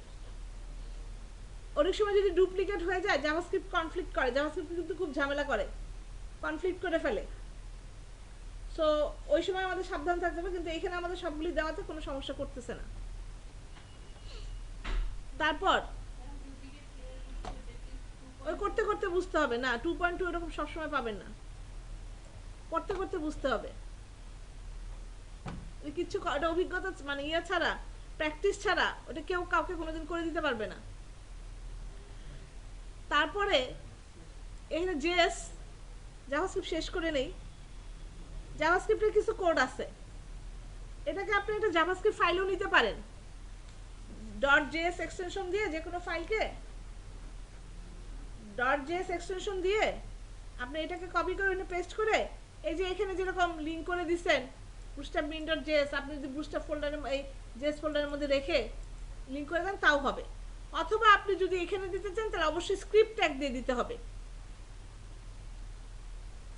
অনেক সময় যদি ডুপ্লিকেট হয়ে যায়, জাভাস্ক্রিপ্ট কনফ্লিক্ট করে, জাভাস্ক্রিপ্ট কিন্তু খুব ঝামেলা করে, কনফ্লিক্ট করে ফেলে। সো ওই সময় আমাদের সাবধান থাকতে হবে, কিন্তু এখানে আমাদের সবগুলি দেওয়াতে কোনো সমস্যা করতেছে না। তারপর ওই করতে করতে বুঝতে হবে না, 2.2 এরকম সবসময় পাবেন না, করতে করতে বুঝতে হবে। কিছু এটা অভিজ্ঞতা মানে ইয়া ছাড়া, প্র্যাকটিস ছাড়া ওটা কেউ কাউকে কোনোদিন করে দিতে পারবে না। তারপরে এখানে জেএস জাভাস্ক্রিপ্ট শেষ করে নেই। জাভাস্ক্রিপ্টের কিছু কোড আছে, এটাকে আপনি একটা জাভাস্ক্রিপ্ট ফাইলও নিতে পারেন। .js এক্সটেনশন দিয়ে যে কোনো ফাইলকে .js এক্সটেনশন দিয়ে আপনি এটাকে কপি করে পেস্ট করে, এই যে এখানে যেরকম লিঙ্ক করে দিচ্ছেন bootstrap.bin.js, আপনি যদি bootstrap ফোল্ডারে এই js ফোল্ডারের মধ্যে রেখে লিঙ্ক করে দেন তাও হবে। অথবা আপনি যদি এখানে দিতে চান তাহলে অবশ্যই স্ক্রিপ্ট ট্যাগ দিয়ে দিতে হবে,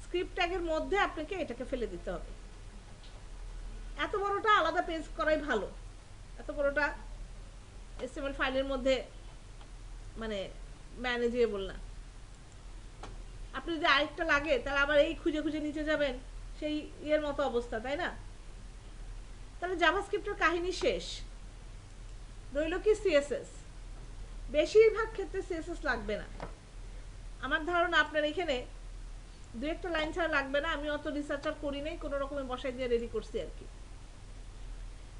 স্ক্রিপ্ট ট্যাগের মধ্যে আপনাকে এটাকে ফেলে দিতে হবে। এত বড়টা আলাদা পেজ করাই ভালো, এত বড়টা HTML ফাইলের মধ্যে মানে ম্যানেজেবল না। আপনি যদি আরেকটা লাগে তাহলে আবার এই খুঁজে খুঁজে নিচে যাবেন, সেই ইয়ের মতো অবস্থা, তাই না? তাহলে জাভাস্ক্রিপ্টের কাহিনী শেষ, রইল কি CSS। বেশিরভাগ ক্ষেত্রে CSS লাগবে না, আমার ধারণা আপনার এখানে দু একটা লাইন ছাড়া লাগবে না। আমি অত রিসার্চার করি নাই, কোনো রকমের বসাই দিয়ে রেডি করছি আর কি।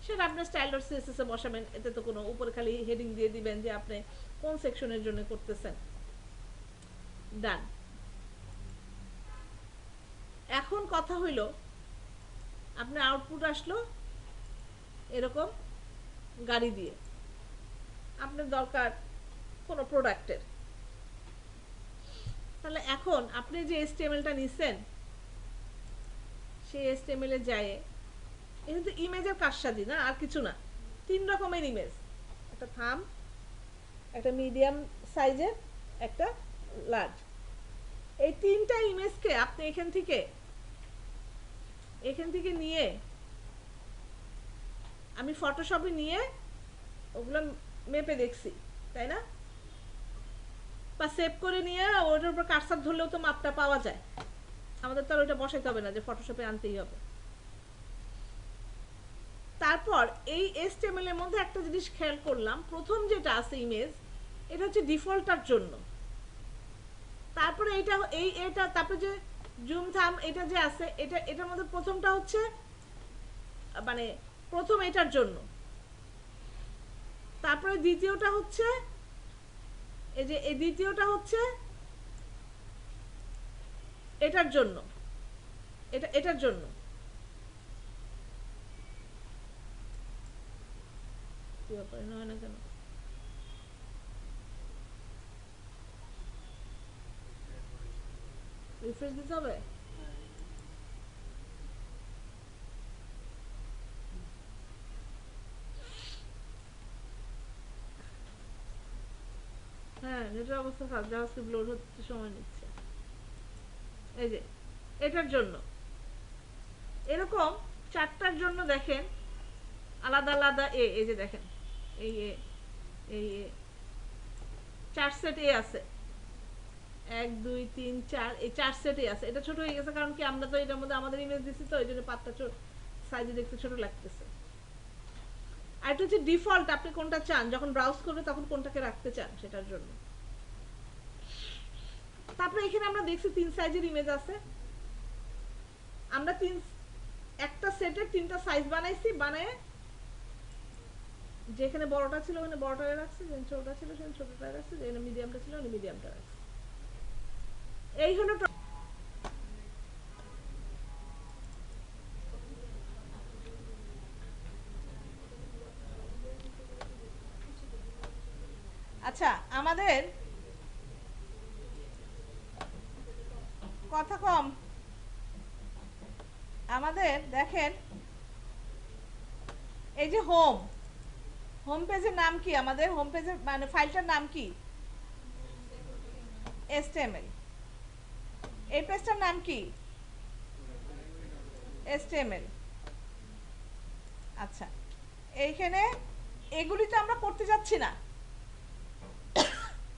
সেটা আপনার style.css এ বসাবেন, এতে তো কোনো, উপরে খালি হেডিং দিয়ে দিবেন যে আপনি কোন সেকশনের জন্য করতেছেন, ডান। এখন কথা হইল, আপনার আউটপুট আসলো এরকম গাড়ি দিয়ে, আপনার দরকার কোনো প্রোডাক্টের। তাহলে এখন আপনি যে HTML-টা নিছেন, সেই HTML-এ যায়, এটা তো ইমেজের কারসাজি না, আর কিছু না। 3 রকমের ইমেজ, একটা থাম, একটা মিডিয়াম সাইজের, একটা লার্জ। এই 3টা ইমেজকে আপনি এখান থেকে নিয়ে, আমি ফটোশপে নিয়ে ওগুলো মেপে দেখছি, তাই না? বা সেভ করে নিয়ে ওটার উপর কারসার ধরলেও তো মাপটা পাওয়া যায়, আমাদের তো আর ওইটা বসাইতে হবে না যে ফটোশপে আনতেই হবে। তারপর এই HTML এর মধ্যে একটা জিনিস খেয়াল করলাম, প্রথম যেটা আছে ইমেজ, এটা হচ্ছে ডিফল্টটার জন্য। তারপরে এটা তারপরে যে জুম থাম এটা যে আছে এটা এটার মধ্যে প্রথমটা হচ্ছে মানে প্রথম এটার জন্য, তারপরে দ্বিতীয়টা হচ্ছে এই যে এই দ্বিতীয়টা হচ্ছে এটার জন্য, এটার জন্য। কি ব্যাপার হয় না কেন? রিফ্রেশ দিতে হবে? হ্যাঁ নেটের অবস্থা খারাপ, জাভাস্ক্রিপ্ট লোড হতে সময় নিচ্ছে। এই যে এটার জন্য এরকম চারটার জন্য দেখেন আলাদা আলাদা এই যে দেখেন এই এই চার সেট এ আছে, 1 2 3 4, এই চার সেটে আছে। এটা ছোট হয়ে গেছে কারণ কি আমরা তো এটার মধ্যে আমাদের ইমেজ দিছি, তো এই জন্য পাতটা সাইজে দেখতে ছোট লাগতেছে। আর এটা হচ্ছে ডিফল্ট, আপনি কোনটা চান যখন ব্রাউজ করবে তখন কোনটাকে রাখতে চান সেটার জন্য। তারপরে এখানে আমরা দেখছি 3 সাইজের ইমেজ আছে, আমরা একটা সেটের 3টা সাইজ বানাইছি, বানায় যেখানে বড়টা ছিল ওখানে বড়টা রাখছি, যেখানে ছোটটা ছিল সেখানে ছোটটা রাখছি, যেখানে মিডিয়ামটা ছিল ওখানে মিডিয়ামটা রাখছি। এই হলো আচ্ছা আমাদের কথা কম। আমাদের দেখেন এই যে হোম পেজের নাম কি, আমাদের হোম পেজের মানে ফাইলটার নাম কি? HTML। এই পেজটার নাম কি? HTML। আচ্ছা এইখানে এগুলি তো আমরা করতে যাচ্ছি না,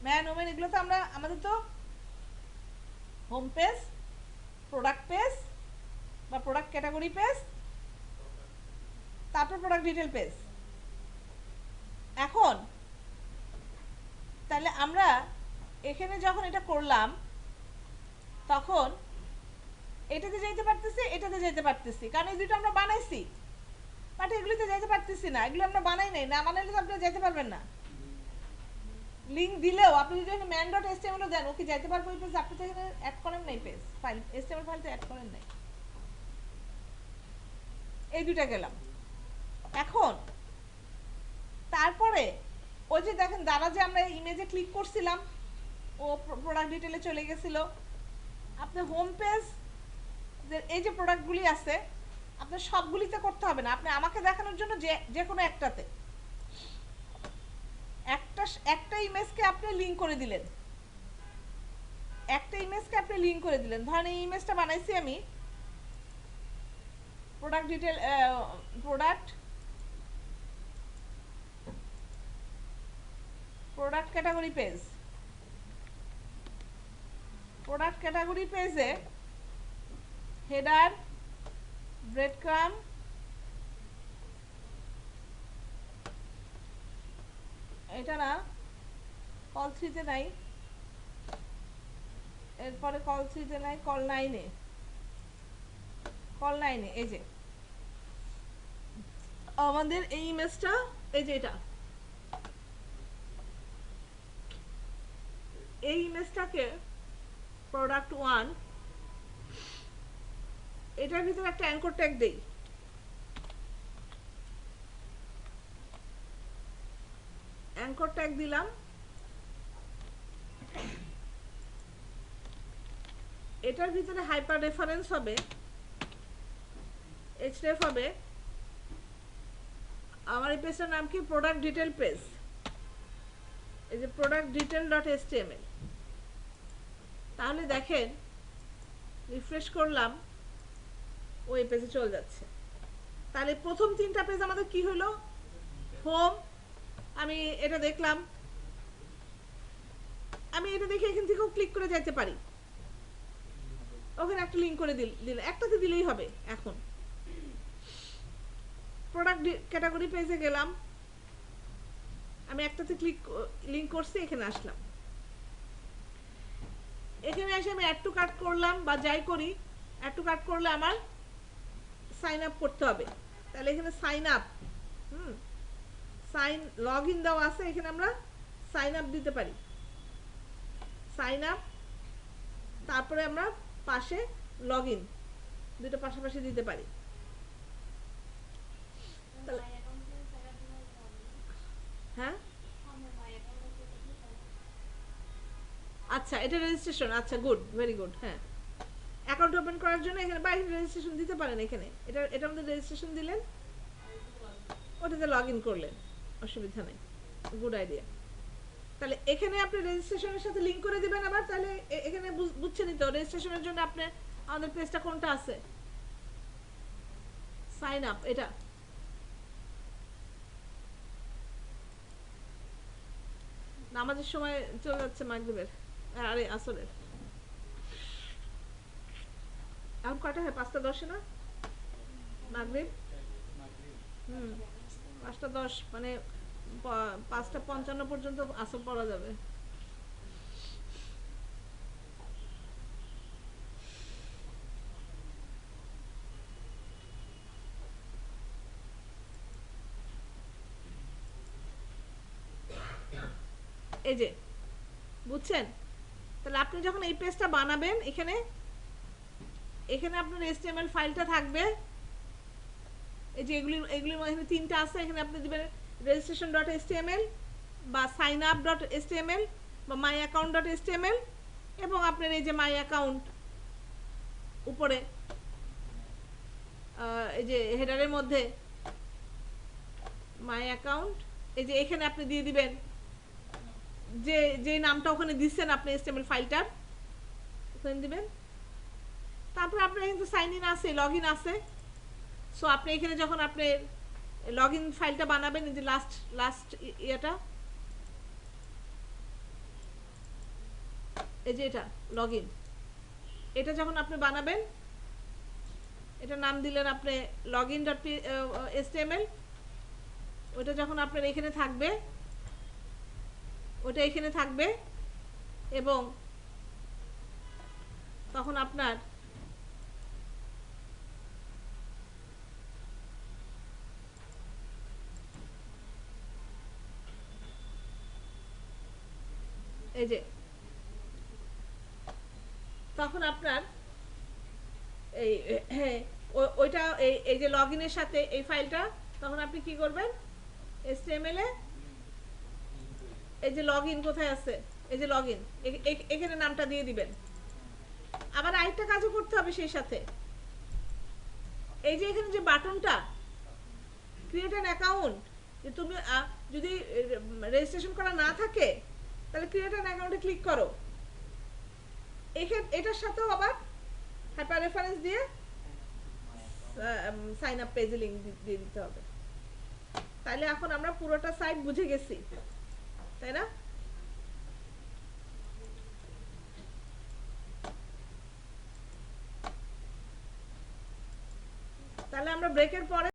ম্যান ওমেন এগুলো তো আমরা আমাদের তো হোম পেজ, প্রোডাক্ট পেজ বা প্রোডাক্ট ক্যাটাগরি পেজ, তারপর প্রোডাক্ট ডিটেল পেজ। এখন তাহলে আমরা এখানে যখন এটা করলাম তখন এটাতে যাইতে পারতেছি, এটাতে যাইতে পারতেছি, কারণ এই দুটো আমরা বানাইছি, বাট এগুলিতে যাইতে পারতেছি না, এগুলো আমরা বানাই নাই, না বানাইলে তো আপনারা যাইতে পারবেন না। লিংক দিলেও আপনি যদি এখানে man.html দেন ওকে যাইতে পারবো এই পেজ, আপনি তো এখানে অ্যাড করেন নাই পেজ ফাইল, HTML ফাইল তো অ্যাড করেন নাই। এই দুইটা গেলাম। এখন তারপরে ওই যে দেখেন দ্বারা যে আমরা ইমেজে ক্লিক করছিলাম ও প্রোডাক্ট ডিটেলে চলে গেছিল। আপনি হোম পেজ এই যে প্রোডাক্টগুলি আছে আপনার সবগুলিতে করতে হবে না, আপনি আমাকে দেখানোর জন্য যে কোনো একটাতে একটা ইমেজকে আপনি লিংক করে দিলেন, একটা ইমেজকে আপনি লিংক করে দিলেন। ধরেন এই ইমেজটা বানাইছি আমি product detail product category page, product category পেজে হেডার, ব্রেড ক্রাম, এটা না কল 3-তে নাই, এরপরে কল 3-তে নাই, কল 9-এ, কল 9-এ এই যে আমাদের এই ইমেজটা, এই যে এটা এই ইমেজটাকে প্রোডাক্ট 1 এটার ভিতরে একটা অ্যাঙ্কর ট্যাগ দেই, অ্যাঙ্কর ট্যাগ দিলাম, এটার ভিতরে হাইপার রেফারেন্স হবে, href হবে। আমার এই পেজটার নাম কি? Product detail page. এই যে প্রোডাক্ট ডিটেল ডট html। তাহলে দেখেন রিফ্রেশ করলাম ওই পেজে চলে যাচ্ছে। তাহলে প্রথম 3টা পেজ আমাদের কি হলো? হোম, আমি এটা দেখলাম, আমি এটা দেখে এখান থেকেও ক্লিক করে যেতে পারি, ওখানে একটা লিংক করে দিলে একটাতে দিলেই হবে। এখন প্রোডাক্ট ক্যাটাগরি পেজে গেলাম, আমি একটাতে লিংক করছি, এখানে আসলাম, এখানে এসে আমি অ্যাড টু কার্ট করলাম বা যাই করি, অ্যাড টু কার্ট করলে আমার সাইন আপ করতে হবে। তাহলে এখানে sign up, sign log in দেওয়া আছে, এখানে আমরা সাইন আপ দিতে পারি, সাইন আপ, তারপরে আমরা পাশে লগ ইন, দুটো পাশাপাশি দিতে পারি। হ্যাঁ আচ্ছা, এটা রেজিস্ট্রেশন, আচ্ছা গুড, ভেরি গুড। হ্যাঁ, অ্যাকাউন্ট ওপেন করার জন্য এখানে বা এখানে রেজিস্ট্রেশন দিতে পারেন, এখানে এটা আমাদের রেজিস্ট্রেশন দিলেন, ওটাতে লগ ইন করলেন, অসুবিধা নেই, গুড আইডিয়া। তাহলে এখানে আপনি রেজিস্ট্রেশনের সাথে লিংক করে দিবেন আবার, তাহলে এখানে বুঝছেনই তো রেজিস্ট্রেশনের জন্য আপনি আমাদের পেজটা কোনটা আছে, সাইন আপ, এটা নামাজের সময় চলে যাচ্ছে মাগরিবের, আরে আসরের। এখন কয়টা হয়? 5:10 না মাগরিব? 5:10, মানে 5:55 পর্যন্ত আসর পড়া যাবে। এই যে বুঝছেন? তাহলে আপনি যখন এই পেজটা বানাবেন, এখানে আপনার HTML ফাইলটা থাকবে, এই যে এগুলির এখানে 3টা আছে, এখানে আপনি দিবেন registration.html বা signup.html বা myaccount.html, এবং আপনার এই যে মাই অ্যাকাউন্ট উপরে এই যে হেডারের মধ্যে মাই অ্যাকাউন্ট, এই যে এখানে আপনি দিয়ে দিবেন যে নামটা ওখানে দিচ্ছেন আপনি HTML ফাইলটার, ওখানে দিবেন। তারপর আপনার কিন্তু সাইন ইন আছে, লগ ইন আছে। সো আপনি এখানে যখন আপনি লগ ইন ফাইলটা বানাবেন, এই যে লাস্ট ইয়েটা, এই যে এটা লগ ইন, এটা যখন আপনি বানাবেন, এটা নাম দিলেন আপনি login.html, ওটা যখন আপনার এখানে থাকবে, ওটা এখানে থাকবে, এবং তখন আপনার এই যে তখন আপনার এই ওইটা এই যে লগ ইনের সাথে এই ফাইলটা, তখন আপনি কি করবেন, HTML এ এই যে লগ ইন কোথায় আছে, এই যে লগ ইন, এখানে নামটা দিয়ে দিবেন। আবার আরেকটা কাজও করতে হবে সেই সাথে, এই যে এখানে যে বাটনটা ক্রিয়েট অ্যান অ্যাকাউন্ট, যে তুমি যদি রেজিস্ট্রেশন করা না থাকে তাহলে ক্রিয়েট অ্যান অ্যাকাউন্টে ক্লিক করো, এটার সাথেও আবার হাইপার রেফারেন্স দিয়ে সাইন আপ পেজে লিংক দিয়ে দিতে হবে। তাহলে এখন আমরা পুরোটা সাইট বুঝে গেছি, তাই না? তাহলে আমরা ব্রেকের পরে